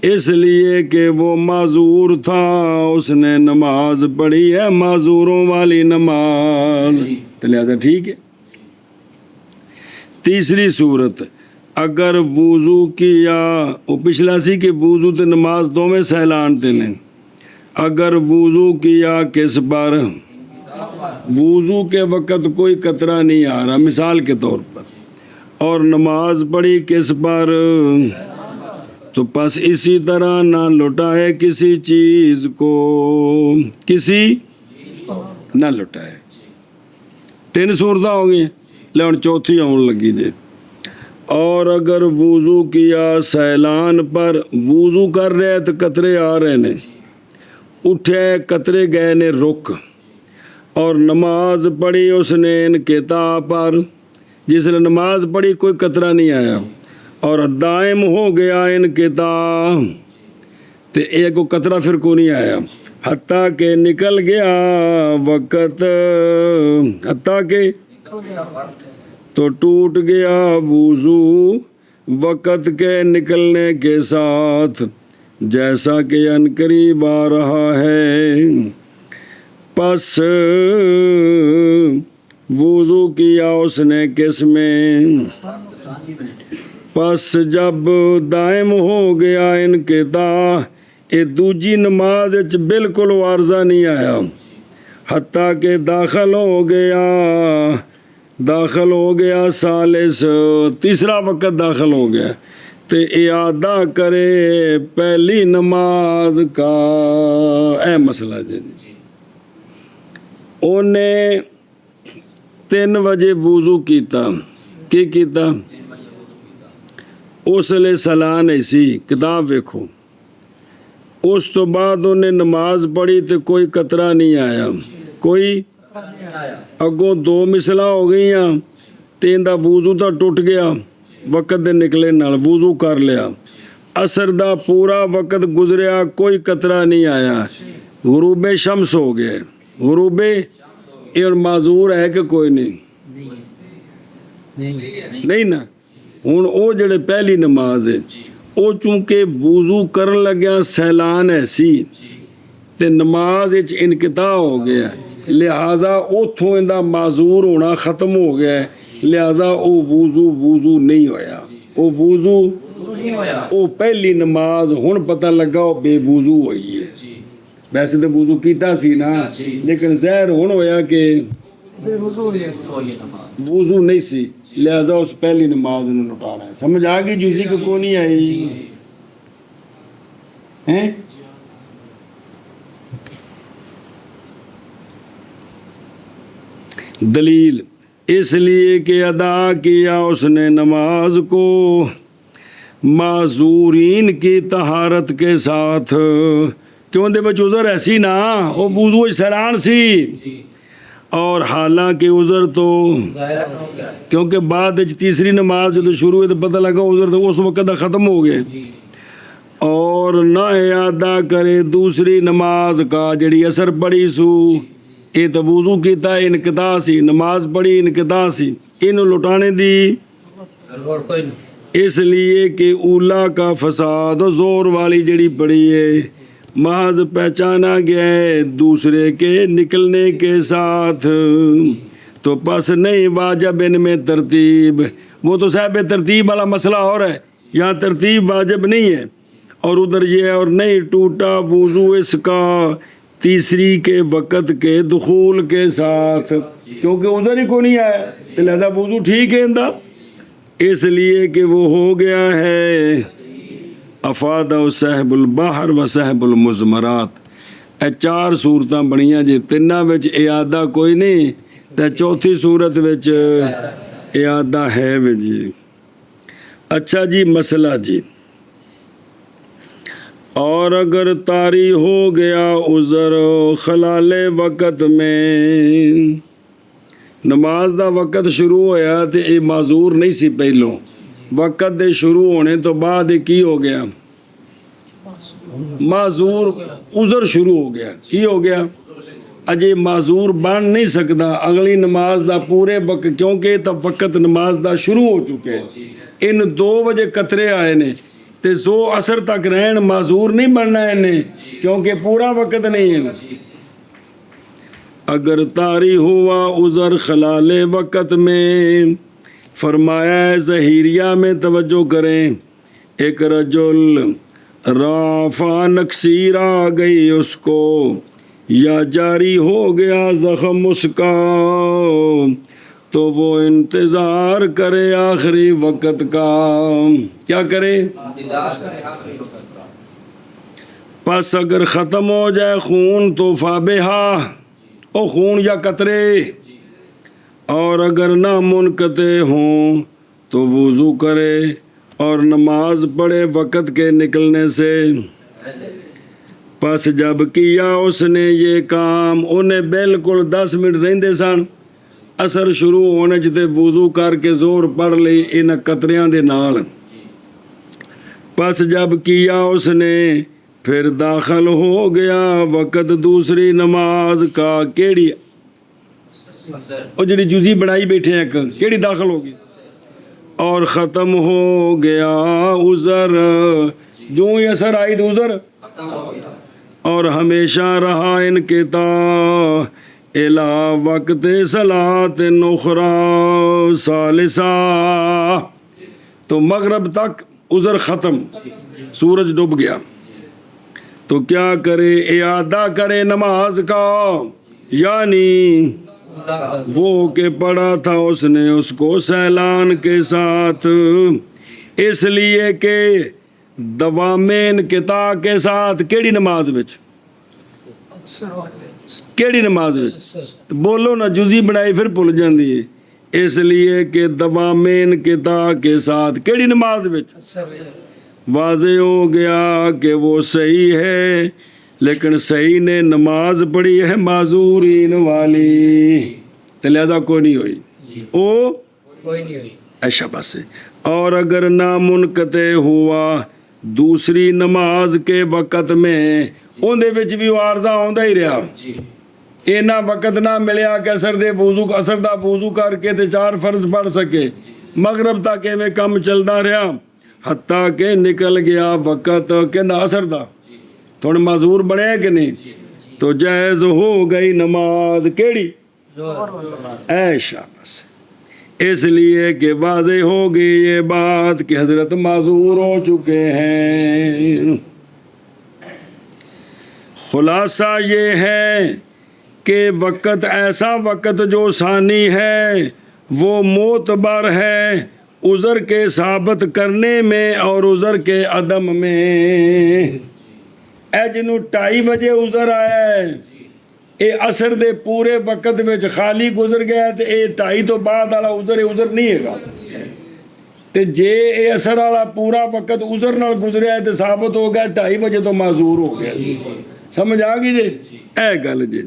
اس لیے کہ وہ معذور تھا، اس نے نماز پڑھی ہے معذوروں والی نماز، لہذا ٹھیک ہے۔ تیسری صورت، اگر وضو کیا، وہ پچھلا سی کہ وضو تے نماز دو میں سہلان تے نے، اگر وضو کیا کس پر؟ وضو کے وقت کوئی قطرہ نہیں آ رہا مثال کے طور پر، اور نماز پڑھی کس پر؟ تو پس اسی طرح نہ لٹائے کسی چیز کو، کسی نہ لٹائے۔ 3 صورتیں ہو گئی، لیکن چوتھی آن لگی جی، اور اگر وضو کیا سیلان پر، وضو کر رہے تو قطرے آ رہے نے، اٹھے قطرے گئے نے رک، اور نماز پڑھی اس نے انقطاع پر، جس نے نماز پڑھی کوئی قطرہ نہیں آیا، اور دائم ہو گیا انقطاع، تو ایک کو قطرہ پھر کو نہیں آیا، حتیٰ کہ نکل گیا وقت، حتیٰ کہ تو ٹوٹ گیا وضو وقت کے نکلنے کے ساتھ، جیسا کہ عنقریب آ رہا ہے۔ پس وضو کیا اس نے کس میں؟ پس جب دائم ہو گیا انقطاع یہ دوجی نماز وچ بالکل عارضہ نہیں آیا حتیٰ کہ داخل ہو گیا ثالث تیسرا وقت داخل ہو گیا تے اعادہ کرے پہلی نماز کا اے مسئلہ جی انہیں 3 بجے وضو کیتا کی کیتا اس لیے سلان ایسی کتاب ویکھو اس تو بعد انہیں نماز پڑھی تو کوئی قطرہ نہیں آیا کوئی اگوں 2 مثلا ہو گئیاں تے دا وضو تو ٹوٹ گیا وقت دے نکلے نال وضو کر لیا عصر دا پورا وقت گزریا کوئی قطرہ نہیں آیا غروب شمس ہو گئے غروب اور معذور ہے کہ کوئی نہیں نا ہن او جڑے پہلی نماز ہے او چونکہ وضو کرن لگیا سیلان ایسی تے نماز وچ انقطاع ہو گیا لہذا اتھوں ان دا معذور ہونا ختم ہو گیا ہے لہذا او وضو نہیں ہویا او وضو او پہلی نماز ہن پتہ لگا او بے وضو ہوئی ہے ویسے تو وضو کیتا سی نا لیکن ظاہر ہن ہویا کہ وضو نہیں سی لہذا اس پہلی نماز انہوں لٹانا ہے سمجھ آ گئی جزی کو کون نہیں آئی ہیں دلیل اس لیے کہ ادا کیا اس نے نماز کو معذورین کی طہارت کے ساتھ کیوں دے بچ عذر ایسی نا وہ وضو سیلان سی اور حالانکہ عذر تو کیونکہ بعد تیسری نماز جب شروع ہوئی تو پتہ لگا عذر تو اس وقت ختم ہو گئے اور نہ اعادہ کرے دوسری نماز کا جڑی اثر پڑی سو یہ تو وضو کیتا انقطاع سی نماز پڑھی انقطاع سی انہوں لٹانے دی اس لیے کہ اولا کا فساد زور والی جڑی پڑی ہے محض پہچانا گیا ہے دوسرے کے نکلنے کے ساتھ تو پس نہیں واجب ان میں ترتیب وہ تو صاحب ترتیب والا مسئلہ اور ہے یہاں ترتیب واجب نہیں ہے اور ادھر یہ ہے اور نہیں ٹوٹا وضو اس کا تیسری کے وقت کے دخول کے ساتھ کیونکہ ادھر ہی کو نہیں آیا تو لہذا وضو ٹھیک ہے اندہ اس لیے کہ وہ ہو گیا ہے افادہ صاحب البحر و صاحب المزمرات اے 4 صورتاں بنیاں جی 3 وچ اعادہ کوئی نہیں تے 4تھی صورت وچ اعادہ ہے جی اچھا جی مسئلہ جی اور اگر طاری ہو گیا عذر خلال وقت میں نماز دا وقت شروع ہویا تے یہ معذور نہیں سی پہلوں وقت دے شروع ہونے تو بعد کی ہو گیا معذور عذر شروع ہو گیا کی ہو گیا اجے معذور بن نہیں سکتا اگلی نماز دا پورے وقت کیونکہ تب وقت نماز دا شروع ہو چکے ان 2 بجے قطرے آئے نے تے زو عصر تک رہن معذور نہیں بننا انہیں کیونکہ پورا وقت نہیں ہے اگر طاری ہوا عذر خلال وقت میں فرمایا ہے ظہیریہ میں توجہ کریں ایک رجل رافع نقصیر آ گئی اس کو یا جاری ہو گیا زخم اس کا تو وہ انتظار کرے آخری وقت کا کیا کرے پس اگر ختم ہو جائے خون تو فابہا او خون یا قطرے اور اگر نہ منقطع ہوں تو وضو کرے اور نماز پڑھے وقت کے نکلنے سے پس جب کیا اس نے یہ کام انہیں بالکل 10 منٹ رہندے سن اثر شروع ہونے جتے وضو کر کے زور پڑھ لئی ان قطریاں دے نال پس جب کیا اس نے پھر داخل ہو گیا وقت دوسری نماز کا کیڑی اور جڑی جزی بڑھائی بیٹھے ہیں کیڑی داخل ہوگی اور ختم ہو گیا عذر جو ہی اثر آئی تو عذر اور ہمیشہ رہا انقطاع الا وقت صلاۃ اخری ثالثہ تو مغرب تک عذر ختم، سورج ڈوب گیا تو کیا کرے؟ اعادہ کرے نماز کا، یعنی وہ کہ پڑھا تھا اس نے اس کو سیلان کے ساتھ، اس لیے کہ دوامین قطع کے ساتھ۔ کیڑی نماز وچ؟ کیڑی نماز وچ؟ بولو نا، جزی بنائی پھر بھول جاندی ہے۔ اس لیے کہ دوامین قطع کے ساتھ، کیڑی نماز وچ؟ واضح ہو گیا کہ وہ صحیح ہے، لیکن صحیح نے نماز پڑھی ہے معذورین والی، تو لہذا کوئی نہیں ہوئی، او کوئی نہیں ہوئی۔ ایشا بس ہے۔ اور اگر نامنقطع ہوا دوسری نماز کے وقت میں، اون دے وچ بھی عارضہ آوندا ہی رہا، اینا وقت نہ ملیا کہ اثر دا وضو کر کے تے 4 فرض پڑھ سکے، مغرب تک ایویں کم چلدا رہا حتیٰ کہ نکل گیا وقت کہندا اثر دا، تھوڑا معذور بنے کہ نہیں؟ تو جائز ہو گئی نماز کیڑی؟ ایشا بس، اس لیے کہ واضح ہوگی یہ بات کہ حضرت معذور ہو چکے ہیں۔ خلاصہ یہ ہے کہ وقت، ایسا وقت جو ثانی ہے وہ معتبر ہے عذر کے ثابت کرنے میں اور عذر کے عدم میں۔ اے جنوں 2:30 بجے عذر آیا ہے، اے عصر دے پورے وقت وچ خالی گزر گیا تے اے 2:30 تو بعد والا عذر نہیں ہے گا، تے جے اے عصر والا پورا وقت عذر نال گزریا ہے تے ثابت ہو گیا 2:30 بجے تو معذور ہو گیا۔ سمجھ آ گئی جی؟ اے گل جی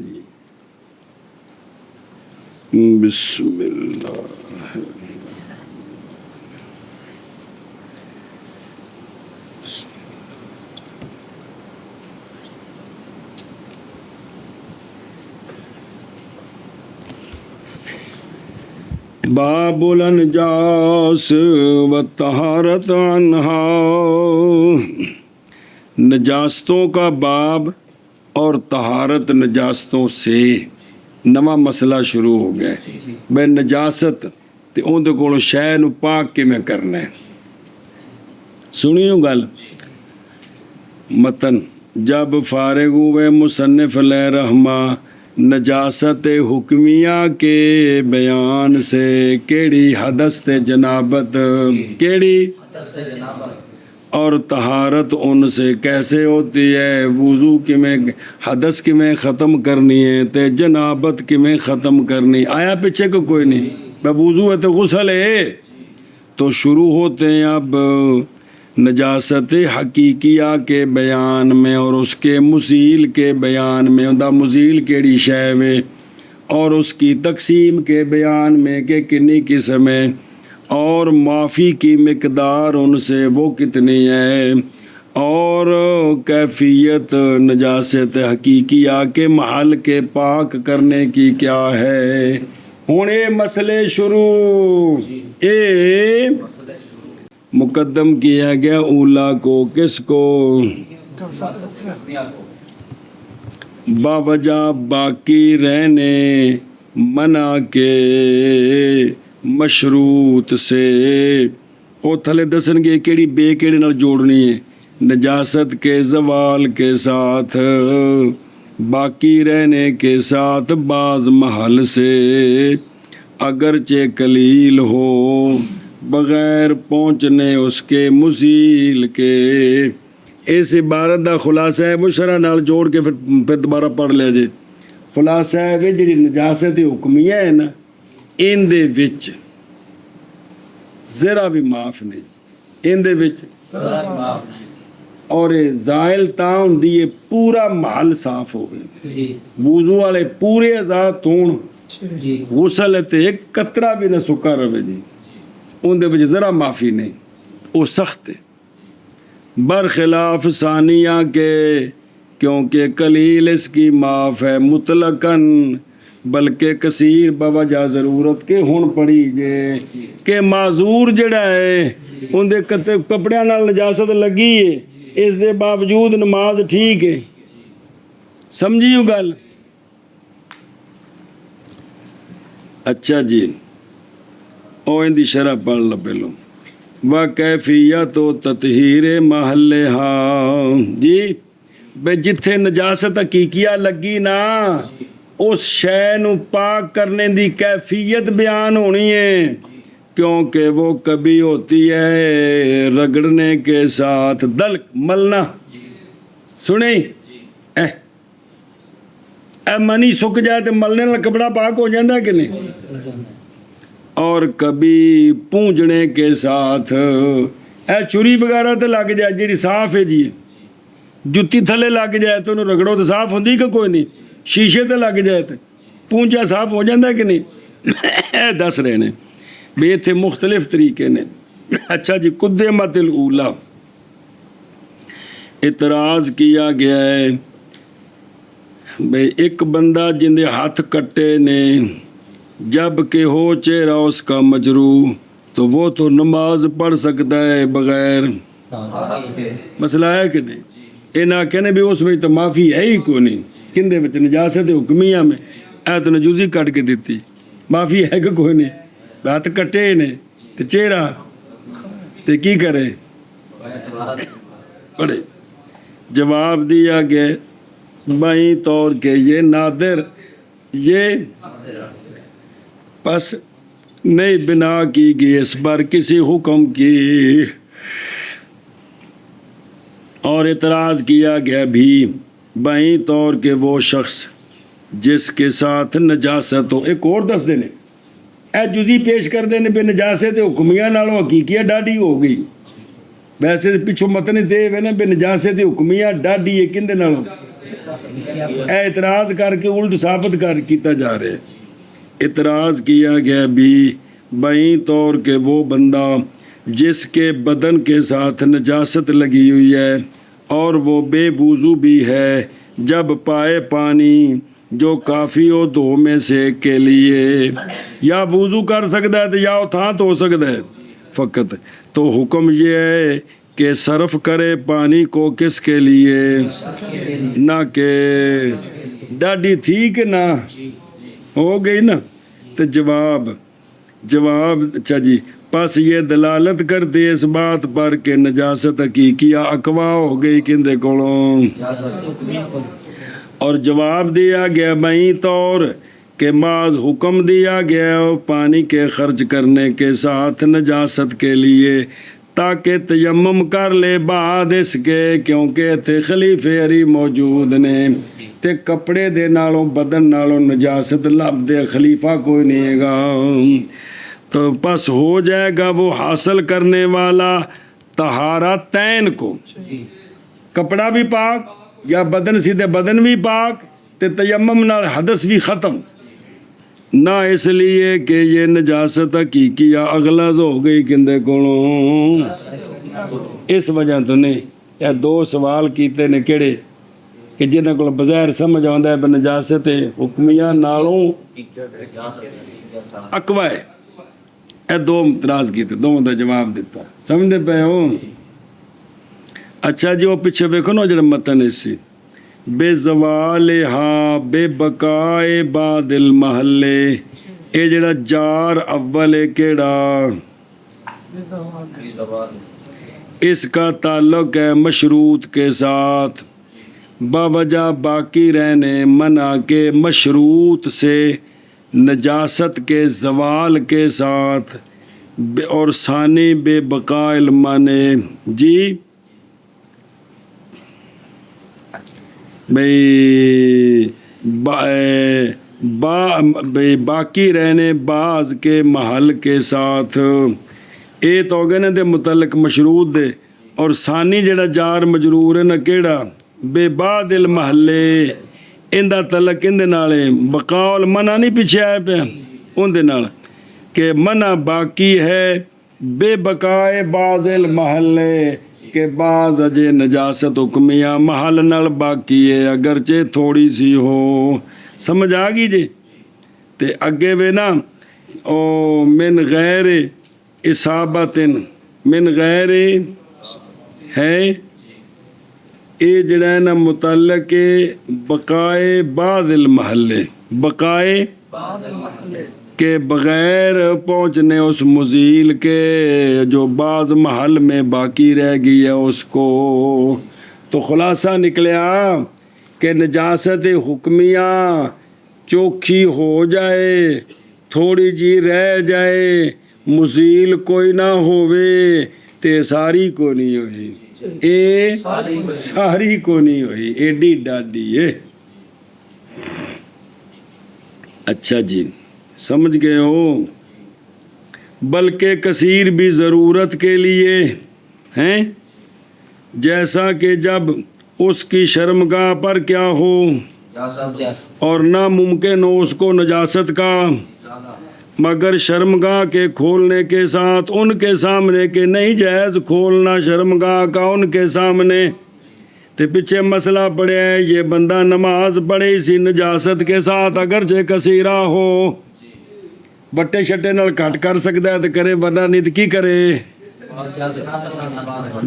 بسم اللہ۔ باب الانجاس والطہارت عنہا، نجاستوں کا باب اور طہارت نجاستوں سے۔ نواں مسئلہ شروع ہو گیا ہے بے نجاست تے اون دے کولوں شے نو پاک کیویں کرنا ہے۔ سنیو گل، متن جب فارغ ہوئے مصنف علیہ رحمہ نجاست حکمیہ کے بیان سے، کیڑی حدث تے جنابت، کیڑی اور طہارت ان سے کیسے ہوتی ہے، وضو کیویں حدث کیویں ختم کرنی ہے تے جنابت کیویں ختم کرنی، آیا پیچھے کو کوئی نہیں، وضو ہے تو غسل ہے۔ تو شروع ہوتے ہیں اب نجاست حقیقیہ کے بیان میں اور اس کے مزیل کے بیان میں، اوندا مزیل کیڑی شے ہے، اور اس کی تقسیم کے بیان میں کہ کنی قسم ہے، اور معافی کی مقدار ان سے وہ کتنی ہے، اور کیفیت نجاست حقیقیہ کے محل کے پاک کرنے کی کیا ہے۔ ہوں اے مسئلے شروع، اے مقدم کیا گیا اولا کو، کس کو؟ باوجہ باقی رہنے منع کے مشروط سے، او تھلے دسن گے کیڑی بے کیڑے نال جوڑنی ہے، نجاست کے زوال کے ساتھ، باقی رہنے کے ساتھ، بعض محل سے اگرچہ قلیل ہو، بغیر پہنچنے اس کے مزیل کے۔ اس عبارت دا خلاصہ ہے وہ شرح نال جوڑ کے پھر دوبارہ پڑھ لے جے۔ خلاصہ ہے کہ جڑی نجاست حکمیہ ہے نا، ان دے وچ ذرا بھی معاف نہیں، ان دے وچ اور زائل تا ہوندی ہے پورا محل صاف ہو گئے، وضو والے پورے اعضاء دھون، غسل تے ایک قطرہ بھی نہ سکا رہے جی، ان دے وچ ذرا معافی نہیں، وہ سخت ہے، برخلاف ثانیہ کے، کیونکہ قلیل اس کی معاف ہے مطلقاً، بلکہ کثیر بوجہ ضرورت کے ہن پڑھی گے کہ معذور جڑا ہے ان دے کپڑیاں نال نجاست لگی ہے، اس دے باوجود نماز ٹھیک ہے۔ سمجھیو گل؟ اچھا جی، او ان دی شرح پڑھ لو پہلو۔ و کیفیت و تطہیر محلہا جی بے جتھے نجاست حقیقیہ لگی نا اس شے نو پاک کرنے دی کیفیت بیان ہونی ہے کیونکہ وہ کبھی ہوتی ہے رگڑنے کے ساتھ دلک ملنا سنیں اے منی سک جائے تو ملنے والا کپڑا پاک ہو جاتا ہے کہ نہیں اور کبھی پونجنے کے ساتھ اے چوری وغیرہ تو لگ جائے جیڑی صاف ہے جی جتی تھلے لگ جائے تو انہوں رگڑو تو صاف ہوندی کہ کوئی نہیں شیشے تے لگ جائے تو پونجا صاف ہو جاتا ہے کہ نہیں اے دس رہے نے بھی اتنے مختلف طریقے نے اچھا جی قدمت الاولیٰ اعتراض کیا گیا ہے بھئی ایک بندہ جن دے ہاتھ کٹے نے جب کہ ہو چہرہ اس کا مجروح تو وہ تو نماز پڑھ سکتا ہے بغیر مسئلہ ہے کہ نہیں یہ نہ کہنے بھی اس میں تو معافی ہے ہی کوئی نہیں کندے میں نجاست حکمیہ میں اے تو نجوزی کٹ کے دیتی معافی ہے کہ کوئی نہیں ہاتھ کٹے نے تو چہرہ تو کی کرے پڑھے جواب دیا گیا بائیں طور کے یہ نادر یہ پس نہیں بنا کی گئی اس پر کسی حکم کی اور اعتراض کیا گیا بھی بائیں طور کے وہ شخص جس کے ساتھ نجاست ہو ایک اور دس دینے اے جزی پیش کر دینے بے نجاست حکمیہ نالوں حقیقیہ ڈاڈی ہو گئی ویسے پچھو متن دے وے نا بے نجاست حکمیہ ڈاڈی ہے کندے نالوں اے اعتراض کر کے الٹ ثابت کر کیتا جا رہے اعتراض کیا گیا بھی بائیں طور کے وہ بندہ جس کے بدن کے ساتھ نجاست لگی ہوئی ہے اور وہ بے وضو بھی ہے جب پائے پانی جو کافی ہو دو میں سے کے لیے یا وضو کر سکتا ہے تو یا اتھانت ہو سکتا ہے فقط تو حکم یہ ہے کہ صرف کرے پانی کو کس کے لیے نہ کہ ڈاڈی تھی کہ نہ ہو گئی نا تو جواب اچھا جی پس یہ دلالت کرتے اس بات پر کہ نجاست حقیقیہ اقوا ہو گئی کندے کولوں اور جواب دیا گیا بائیں طور کہ بعض حکم دیا گیا پانی کے خرچ کرنے کے ساتھ نجاست کے لیے تاکہ تیمم کر لے بعد اس کے کیونکہ تھے خلیفے ہری موجود نے تے کپڑے دے نالوں بدن نالوں نجاست لب دے خلیفہ کوئی نہیں ہے گا تو پس ہو جائے گا وہ حاصل کرنے والا طہارتین کو کپڑا بھی پاک یا بدن سیدھے بدن بھی پاک تے تیمم نال حدث بھی ختم نہ اس لیے کہ یہ نجاست حقیقیہ اغلظ ہو گئی کندے کولوں اس وجہ تو نہیں یہ دو سوال کیتے نے کیڑے کہ جنہاں کو بظاہر سمجھ آندا ہے نجاست حکمیہ نالوں اقوا ہے اے دو اعتراض کیتے دو دا جواب دیتا سمجھتے پے ہو اچھا جی وہ پیچھے ویکھو نا جڑا متن اسی بے زوالہا بے بقائے بعد المحلے اے جڑا جار اول کیڑا اس کا تعلق ہے مشروط کے ساتھ باوجہ باقی رہنے منع کے مشروط سے نجاست کے زوال کے ساتھ اور ثانی بے بقاء المانے جی باقی رہنے بعض کے محل کے ساتھ اے تو گئے نا دے متعلق مشروط دے اور ثانی جڑا جار مجرور ہے نا کیڑا بے بعد المحلے اندہ تعلق اندے نالے بقاء المنع نہیں پیچھے آئے پہ اندے نال کہ منع باقی ہے بے بقائے بعض المحلے کہ بعض اجے نجاست حکمیہ محل نال باقی ہے اگرچہ تھوڑی سی ہو سمجھ آگی جی تے اگے وے نا او من غیر اصابت من غیر ہے اے جڑا ہے نا متعلق بقائے بعض المحلے بقائے کہ بغیر پہنچنے اس مزیل کے جو بعض محل میں باقی رہ گئی ہے اس کو. تو خلاصہ نکلیا کہ نجاست حکمیہ چوکھی ہو جائے، تھوڑی جی رہ جائے، مزیل کوئی نہ ہوئے تے ساری کو نہیں ہوئی، اے ساری کو نہیں ہوئی، ایڈی ڈاڈی ہے. اچھا جی سمجھ گئے ہو. بلکہ کثیر بھی ضرورت کے لیے ہیں، جیسا کہ جب اس کی شرمگاہ پر کیا ہو اور ناممکن ہو اس کو نجاست کا، مگر شرمگاہ کے کھولنے کے ساتھ ان کے سامنے کہ نہیں جائز کھولنا شرمگاہ کا ان کے سامنے. تو پیچھے مسئلہ پڑے ہے، یہ بندہ نماز پڑھے اسی نجاست کے ساتھ اگرچہ کثیرہ ہو، بٹے شٹے نال کٹ کر سکتا ہے تو کرے، ورنہ نہیں تو کی کرے،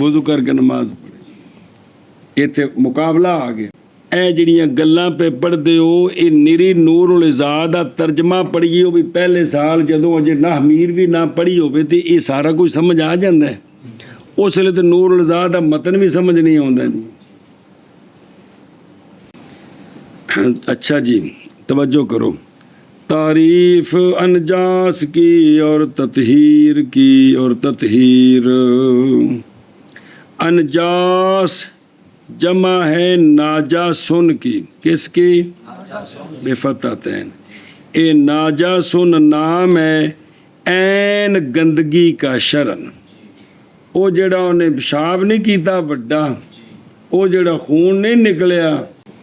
وضو کر کے نماز پڑھے. اتنے مقابلہ آ گیا. اے جڑیاں گلاں پہ پڑھ دے ہو، اے نری نور العزا دا ترجمہ پڑھیے ہو بھی پہلے سال جدوں اجے نہ میر بھی نہ پڑھی ہوے تے یہ سارا کچھ سمجھ آ جاندا ہے. اس لیے تو نور العزا دا متن بھی سمجھ نہیں آوندا جی. اچھا جی توجہ کرو. تعریف انجاس کی اور تطہیر کی، اور تطہیر انجاس جمع ہے ناجاسن کی. کس کی؟ بے فتحتین. اے ناجاسن نام ہے عین گندگی کا شرن. وہ جڑا انہیں پیشاب نہیں کیتا وڈا، وہ جڑا خون نہیں نکلیا،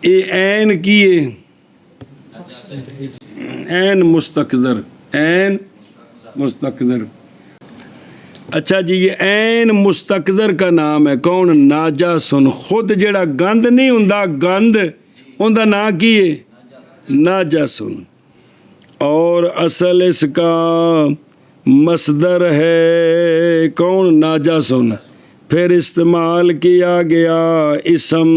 اے عین کی ہے عین مستقذر، عین مستقذر. اچھا جی یہ عین مستقذر کا نام ہے. کون؟ ناجاسن. خود جڑا گند نہیں ہوندا، گند اوندا نام کی ہے؟ ناجاسن. اور اصل اس کا مصدر ہے کون؟ ناجاسن. پھر استعمال کیا گیا اسم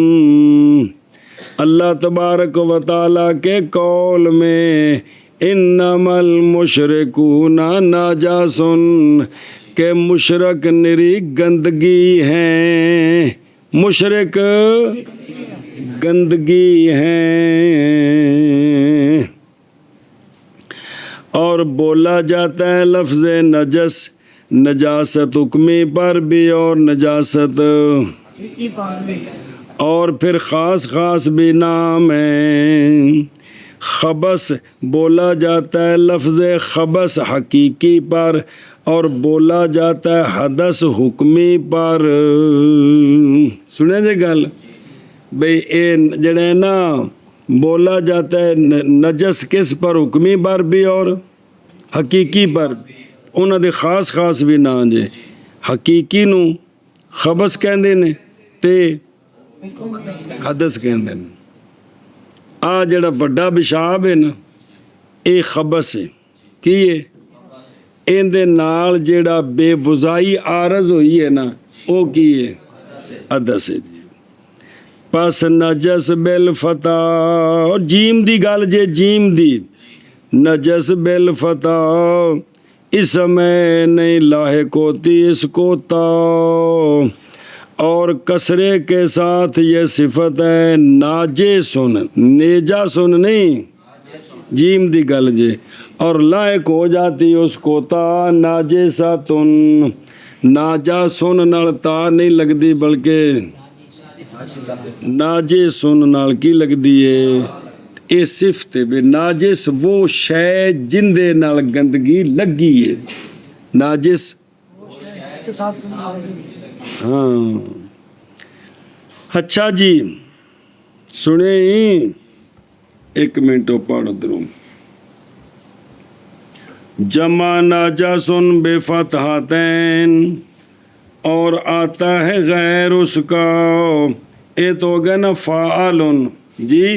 اللہ تبارک و تعالیٰ کے قول میں انما المشرکون ناجاسن، کہ مشرک نری گندگی ہیں، مشرک گندگی ہیں. اور بولا جاتا ہے لفظ نجس نجاست حکمی پر بھی اور نجاست، اور پھر خاص خاص بھی نام ہیں. خبث بولا جاتا ہے لفظ خبث حقیقی پر، اور بولا جاتا ہے حدث حکمی پر. سنیں جی گل بھئی اے جڑا ہے نا بولا جاتا ہے نجس کس پر؟ حکمی پر بھی اور حقیقی پر. انہاں دے خاص خاص بھی نام جے. حقیقی نو خبث کہندے نے تے حدث کہندے نے. آ جڑا وڈا پیشاب ہے نا اے خبث ہے. کی ہے؟ ان دے نال جڑا بے وضائی عارض ہوئی ہے نا او کی ہے؟ حدث ہے. پس نجس بالفتح، جیم دی گل جے، جیم دی نجس بالفتح اس میں نہیں لاحق ہوتی اس کو تا، اور کسرے کے ساتھ یہ صفت ہے ناجسن، نیجاسن نہیں، جیم دی گل جے، اور لائق ہو جاتی اس کو تا ناجساتن. ناجاسن نال تا نہیں لگدی بلکہ ناجسن نال کی لگدی ہے؟ اے صفت ہے. ناجس وہ شے جن دے نال گندگی لگی ہے. ناجس ہاں. اچھا جی سنیں ایک منٹ پڑھ دروں. جمع ناجاسن بے فتحتین، اور آتا ہے غیر اس کا، اے تو ہو گیا نا فاعلن جی،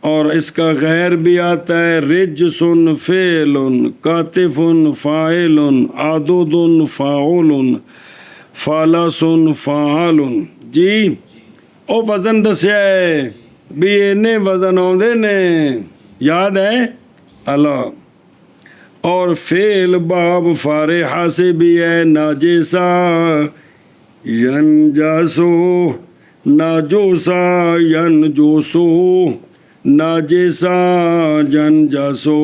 اور اس کا غیر بھی آتا ہے رجسن فعلن، کاتفن فاعلن، عددن فاعلن، فالسن فاعلن. جی او وزن دسیا ہے بھی اینے وزن آدھے نے، یاد ہے؟ اللہ. اور فعل باب فارحہ سے بھی ہے ناجیسا ینجاسو ناجوسا ینجوسو ناجیسا ینجاسو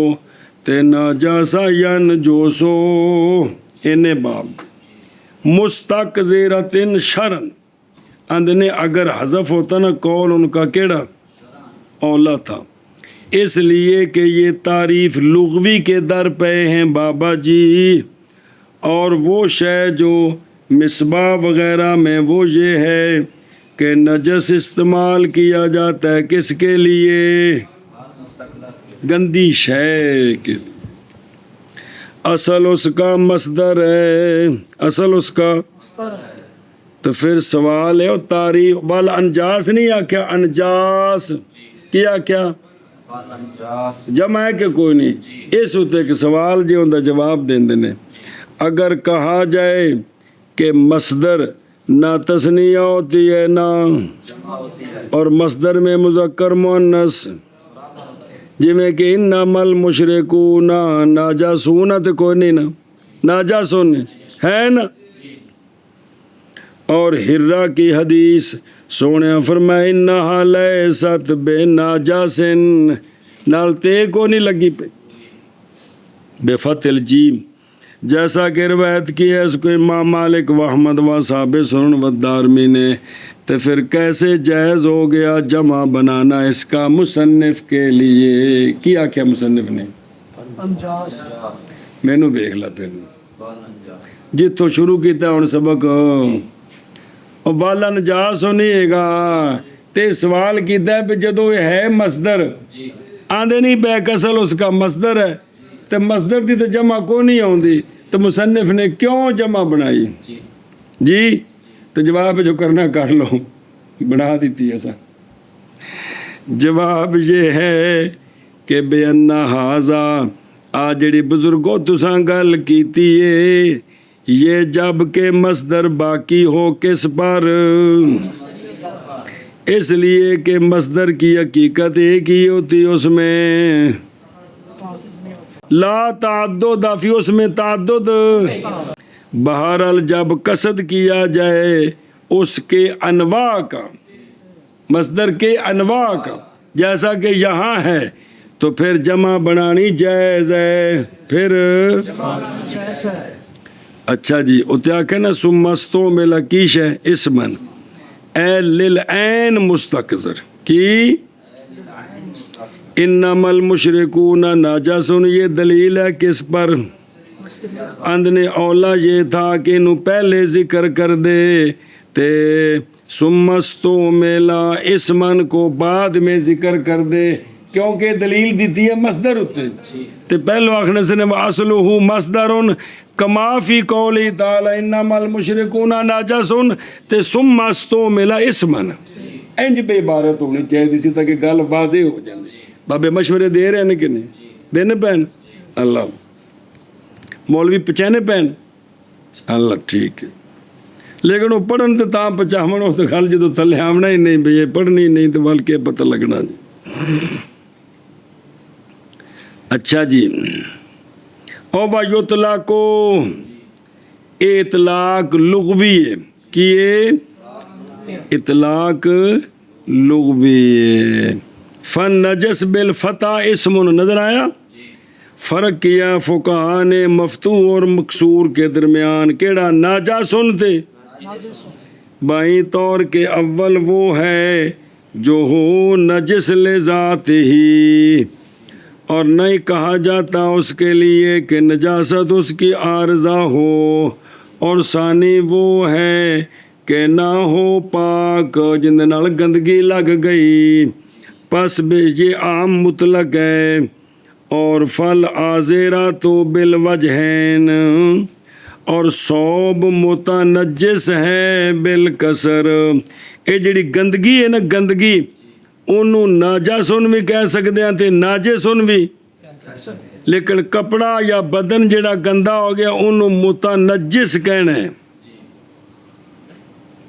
تے ناجاسا ینجوسو انہیں باب مستقذرتن شرن اندنے اگر حذف ہوتا نا قول ان کا کیڑا اولا تھا، اس لیے کہ یہ تعریف لغوی کے در پہ ہیں بابا جی، اور وہ شے جو مصباح وغیرہ میں وہ یہ ہے کہ نجس استعمال کیا جاتا ہے کس کے لیے؟ گندی شے کے لیے۔ اصل اس کا مصدر ہے، اصل اس کا، تو پھر سوال ہے وہ تعریف وال انجاس نہیں آکھیا، انجاس کیا کیا جمع ہے کہ کوئی نہیں، اس ہوتے کہ سوال جی ہوندہ جواب دین دینے۔ اگر کہا جائے کہ مصدر نہ تثنیہ ہوتی ہے نہ، اور مصدر میں مذکر مؤنث، جی میں کہ انما المشرکون ناجاسون تو کوئی نہیں نا، ناجاسون ہے نا۔ اور ہرہ کی حدیث سونے فرمائے انہا لیست بے ناجاسن، نال تے کو نہیں لگی پہ بے فتح الجیم، جیسا کہ روایت کی ہے اس کو امام مالک و احمد و صحاب سنن و دارمی نے، تو پھر کیسے جائز ہو گیا جمع بنانا اس کا مصنف کے لیے؟ کیا کیا مصنف نے؟ انجاس میں نو بیخ لا پھر جتوں شروع کیتا ہوں سبق اور والا نجاس ہو نہیں ہے گا، تے سوال کیتا ہے پہ جدو یہ ہے مصدر آندھے نہیں بیک اصل اس کا مصدر ہے، تو مصدر دی تو جمع کو نہیں ہوندی، تو مصنف نے کیوں جمع بنائی؟ جی تو جواب جو کرنا کر لو، بنا دیتی ایسا۔ جواب یہ ہے کہ بے انّا حاضا آ جڑی بزرگوں تساں گل کیتی ہے، یہ جب کہ مصدر باقی ہو کس پر، اس لیے کہ مصدر کی حقیقت ایک ہی ہوتی، اس میں لا تعدد فی، اس میں تعدد، بہرحال جب قصد کیا جائے اس کے انواع کا، مصدر کے انواع کا، جیسا کہ یہاں ہے تو پھر جمع بنانی جائز ہے، پھر اچھا جی اتیا کہ نا سمستوں میں لکیش ہے اسمن اے للعین مستقذر کی انما المشرکون ناجسون، یہ دلیل ہے کس پر؟ اندنے اولا یہ تھا کہ انہوں پہلے ذکر کر دے، تے سمستوں میں لا اسمن کو بعد میں ذکر کر دے، کیونکہ دلیل دیتی ہے مصدر ہوتے، تے پہلو آخنے سے اصلہ مصدرن کما فی قولی تعالی انما المشرکون ناجسون، تے سمستوں میں لا اسمن، انج بے عبارت ہونی چاہیے تھی تاکہ گل واضح ہو جائے۔ بابے مشورے دے رہے ہیں کہ نہیں دینے پہن؟ اللہ مولوی پچھانے پہن اللہ ٹھیک ہے، لیکن وہ پڑھن تو تاں پچھاون ہو تو گل جدو تھلے آمنا ہی نہیں بھی یہ پڑھنی نہیں تو بل کے پتہ لگنا جی۔ اچھا جی او با یطلق اطلاق لغوی ہے کہ اطلاق لغوی ہے۔ فن نجس بالفتح اسم، نظر آیا فرق کیا فقہاء نے مفتوح اور مکسور کے درمیان، کیڑا ناجاسن تھے بائیں طور کے اول وہ ہے جو ہو نجس لذات ہی، اور نہیں کہا جاتا اس کے لیے کہ نجاست اس کی عارضہ ہو، اور ثانی وہ ہے کہ نہ ہو پاک جن نال گندگی لگ گئی، پس یہ عام مطلق ہے، اور فل آزیرہ تو بالوجہین، اور صوب متنجس ہے بالکسر، اے جڑی گندگی ہے نا گندگی انہوں ناجاسن بھی کہہ سکتے ہیں تے ناجسن بھی، لیکن کپڑا یا بدن جڑا گندا ہو گیا انہوں متنجس کہنا ہے،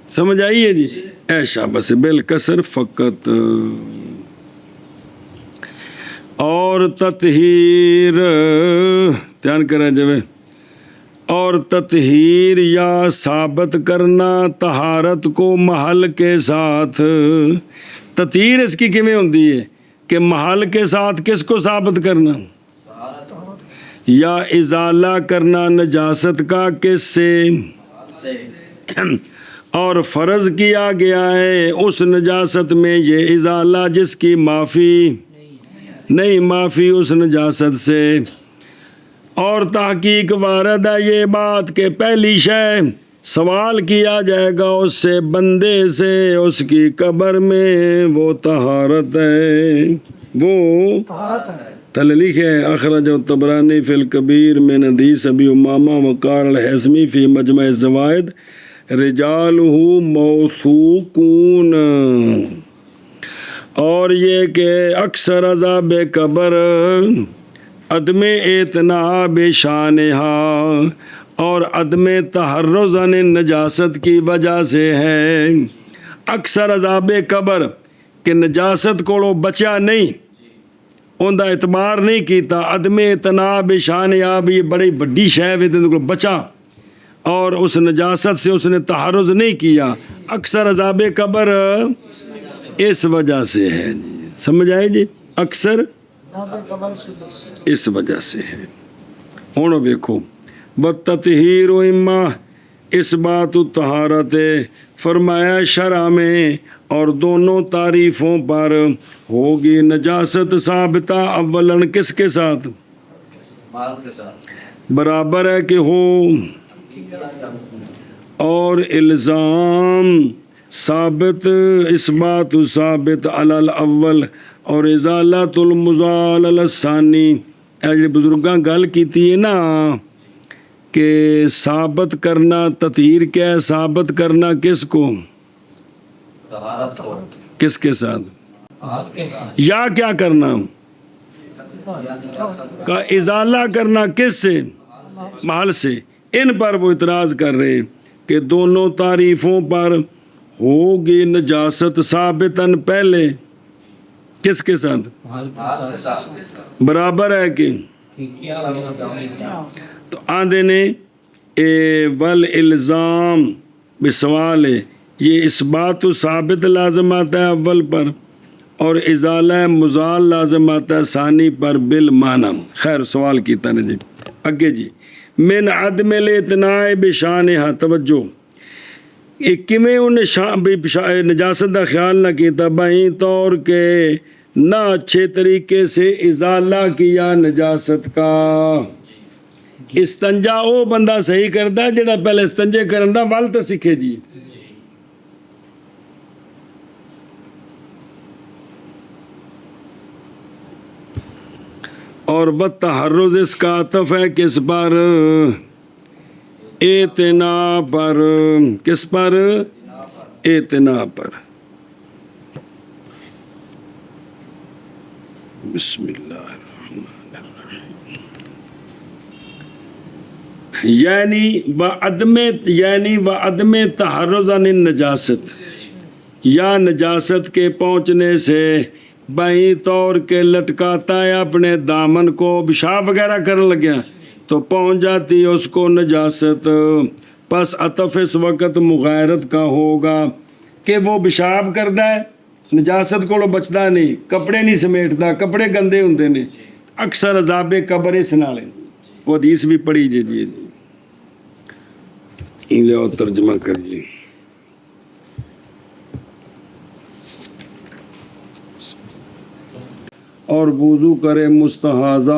سمجھ آئیے جی؟ ایشا بس بالکسر فقط۔ اور تطہیر دھیان کریں جو اور تطہیر یا ثابت کرنا طہارت کو محل کے ساتھ تطہیر اس کی کیویں ہوندی ہے کہ محل کے ساتھ کس کو ثابت کرنا یا ازالہ کرنا نجاست کا کس سے اور فرض کیا گیا ہے اس نجاست میں یہ ازالہ جس کی معافی نہیں معافی اس نجاست سے اور تحقیق وارد ہے یہ بات کہ پہلی شے سوال کیا جائے گا اس سے بندے سے اس کی قبر میں وہ طہارت ہے وہ طہارت ہے تل لکھے اخرج الطبرانی فی الکبیر من حدیث ابی امامہ وقال الحزمی فی مجمع الزوائد رجالہ موثوقون اور یہ کہ اکثر عذاب قبر عدم اعتناب شانہا اور عدم تحرز عن نجاست کی وجہ سے ہے اکثر عذاب قبر کہ نجاست کو بچا نہیں ان دا اعتبار نہیں کیتا عدم اعتناب شانہا بھی یہ بڑی بڑی شے ہے بچا اور اس نجاست سے اس نے تحرز نہیں کیا اکثر عذاب قبر اس وجہ سے ہے جی سمجھ آئے جی اکثر اس وجہ سے ہے ہوں ویکھو وَالتَّطْهِيرُ اِمَّا اس بات طہارت فرمایا شرع میں اور دونوں تعریفوں پر ہوگی نجاست ثابتہ اولاً کس کے ساتھ برابر ہے کہ ہو اور الزام ثابت اس بات ثابت علی الاول اور ازالت المزال علی الثانی اے بزرگاں گل کیتی ہے نا کہ ثابت کرنا تطہیر کیا ہے ثابت کرنا کس کو کس کے ساتھ یا کیا کرنا کا ازالہ کرنا کس سے محل سے ان پر وہ اعتراض کر رہے ہیں کہ دونوں تعریفوں پر ہوگی نجاست ثابتاً پہلے کس کے ساتھ برابر ہے کہ تو آندے نے والالزام بسوال ہے یہ اس بات تو ثابت لازم آتا ہے اول پر اور ازالہ مزال لازم آتا ہے ثانی پر بالمعنی خیر سوال کیتا نے جی اگے جی من عدم الاعتناء بشانہا توجہ کیویں انہیں نجاست کا خیال نہ کیتا بھائی طور کے نہ اچھے طریقے سے ازالہ کیا نجاست کا استنجا او بندہ صحیح کرتا ہے جڑا پہلے استنجے کرن دا ول تے سکھے جی اور والتحرز اس کا عطف ہے کس پر اعتنا پر کس پر اعتنا پر بسم اللہ الرحمن الرحیم یعنی وعدم تحرز عن النجاست یا نجاست کے پہنچنے سے بائیں طور کے لٹکاتا ہے اپنے دامن کو پیشاب وغیرہ کرنے لگیا تو پہنچ جاتی ہے اس کو نجاست پس عطف اس وقت مغایرت کا ہوگا کہ وہ پیشاب کرتا ہے نجاست کو بچتا نہیں کپڑے نہیں سمیٹتا کپڑے گندے ہوندے نے اکثر عذاب قبر اس نال وہ حدیث بھی پڑھی جی لو ترجمہ کریے اور وضو کرے مستحاضہ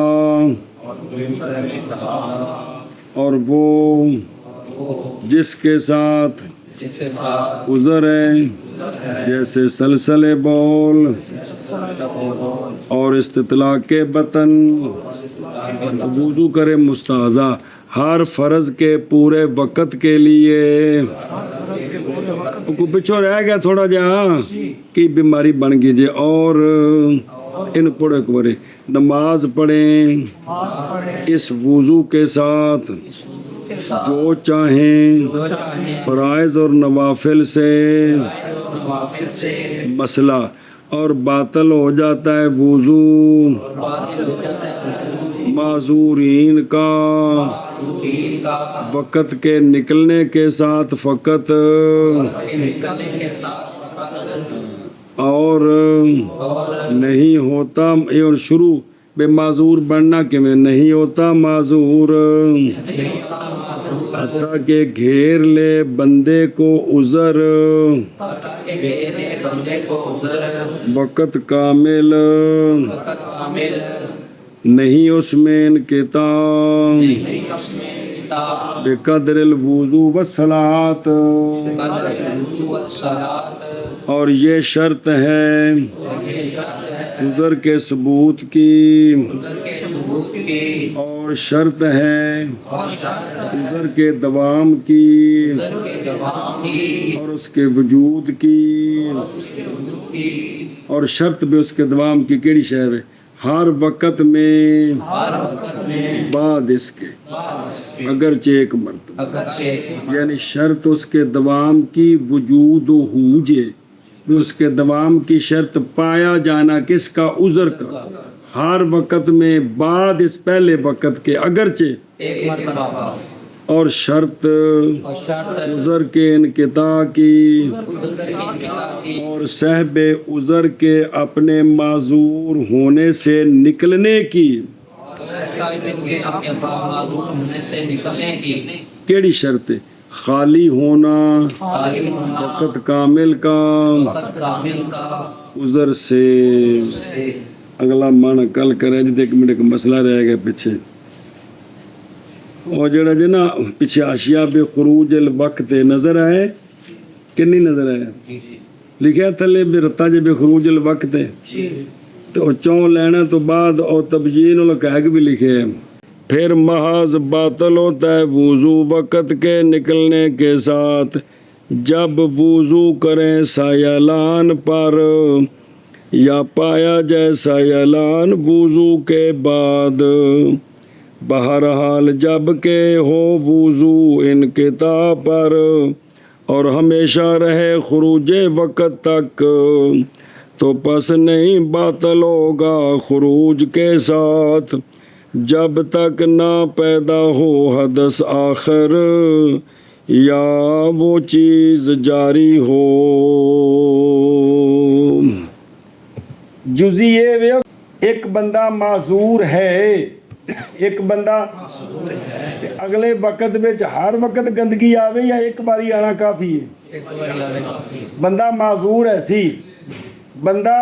اور وہ جس کے ساتھ عذر ہے جیسے سلسلے بول اور استطلاع کے بطن وضو کرے مستحاضہ ہر فرض کے پورے وقت کے لیے کو پچھو رہ گیا تھوڑا جہاں کی بیماری بن گئی جی اور ان پڑھے کرے نماز پڑھیں اس وضو کے ساتھ جو چاہیں فرائض اور نوافل سے مسئلہ اور باطل ہو جاتا ہے وضو معذورین کا معذورین کا وقت کے نکلنے کے ساتھ فقط نکلنے کے ساتھ فقط اور اور نہیں ہوتا یہ اور شروع بے معذور بننا کہ میں نہیں ہوتا معذور حتیٰ کہ گھیر لے بندے کو عذر تاکہ میرے بندے کو عذر وقت کامل وقت کامل نہیں اس میں انقطاع نہیں اس میں کتاب بقدر الوضو والصلاۃ قدر الوضو والصلاۃ اور یہ شرط ہے اور یہ شرط ہے عذر کے ثبوت کی عذر کے ثبوت کی اور شرط ہے اور شرط ہے عذر کے دوام کی عذر کے دوام کی اور اس کے وجود کی اس کے وجود کی اور شرط بھی اس کے دوام کی کیڑی شہر ہے ہر وقت میں ہر وقت میں بعد اس کے بعد اس کے اگرچہ ایک مرتبہ اگرچہ یعنی شرط اس کے دوام کی وجود و ہوجے بھی اس کے دوام کی شرط پایا جانا کس کا عذر کا ہر وقت میں بعد اس پہلے وقت کے اگرچہ ایک مرتبہ اور شرط اور شرط عذر کے انقطاع کی عذر کی انقطاع کی اور صاحب عذر کے اپنے معذور ہونے سے نکلنے کی صاحب کے اپنے معذور ہونے سے نکلنے کی کیڑی شرط ہے خالی ہونا خالی ہونا وقت کامل کا وقت کامل کا عذر سے اگلا من کل کرے جی ایک منٹ ایک مسئلہ رہ گیا پیچھے اور جڑا جی نا پیچھے اشیاء بے خروج الوقت نظر آئے کہ نہیں نظر آیا لکھا تھلے بے رتا جی بے خروج الوقت تو چون لینا تو بعد اور تبیین الحقائق بھی لکھے ہیں پھر محض باطل ہوتا ہے وضو وقت کے نکلنے کے ساتھ جب وضو کریں سایلان پر یا پایا جائے سایلان وضو کے بعد بہرحال جب کہ ہو وضو انقطاع پر اور ہمیشہ رہے خروج وقت تک تو پس نہیں باطل ہوگا خروج کے ساتھ جب تک نہ پیدا ہو حدث آخر یا وہ چیز جاری ہو جزیے ایک بندہ معذور ہے ایک بندہ اگلے وقت وچ ہر وقت گندگی آوے یا ایک باری آنا کافی ہے بندہ معذور ہے سی بندہ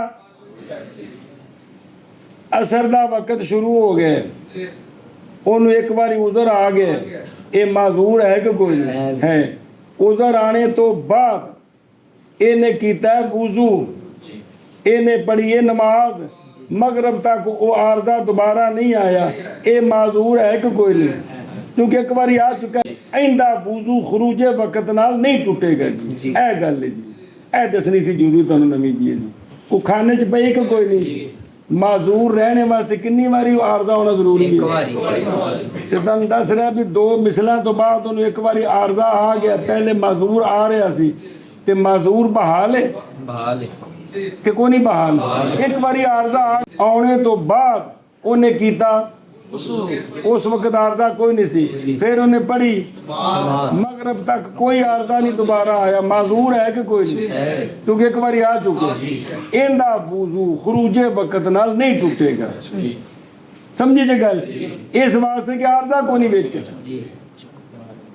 اثر دا وقت شروع ہو گئے انہوں ایک باری عذر آ گئے اے معذور ہے کہ کوئی نہیں ہے عذر آنے تو بعد اے کیتا ہے وضو اے پڑھی ہے نماز مغرب تک وہ عارضہ دوبارہ نہیں آیا اے معذور ہے کہ کوئی نہیں کیونکہ ایک باری آ چکا ہے آئندہ وضو خروج وقت نال نہیں ٹوٹے گا جی اے گل ہے جی اے دسنی سی جوری تو نمی جی وہ کھانے چ پئی کہ کوئی نہیں معذور رہنے واسطے کنی باری عارضہ ہونا ضروری ہے تے تن دس رہا بھی دو مثلاں تو بعد انہوں ایک باری عارضہ آ گیا پہلے معذور آ رہا سی تے معذور بحال ہے کہ کوئی نہیں بحال ایک باری عارضہ آنے تو بعد انہیں کیتا اس وقت عارضہ کوئی نہیں سی پھر انہیں پڑھی مغرب تک کوئی عارضہ نہیں دوبارہ آیا معذور ہے کہ کوئی نہیں کیونکہ ایک باری آ چکے ایندہ وضو خروج وقت نال نہیں ٹوٹے گا سمجھے جے گل اس واسطے کہ عارضہ کوئی نہیں بیچے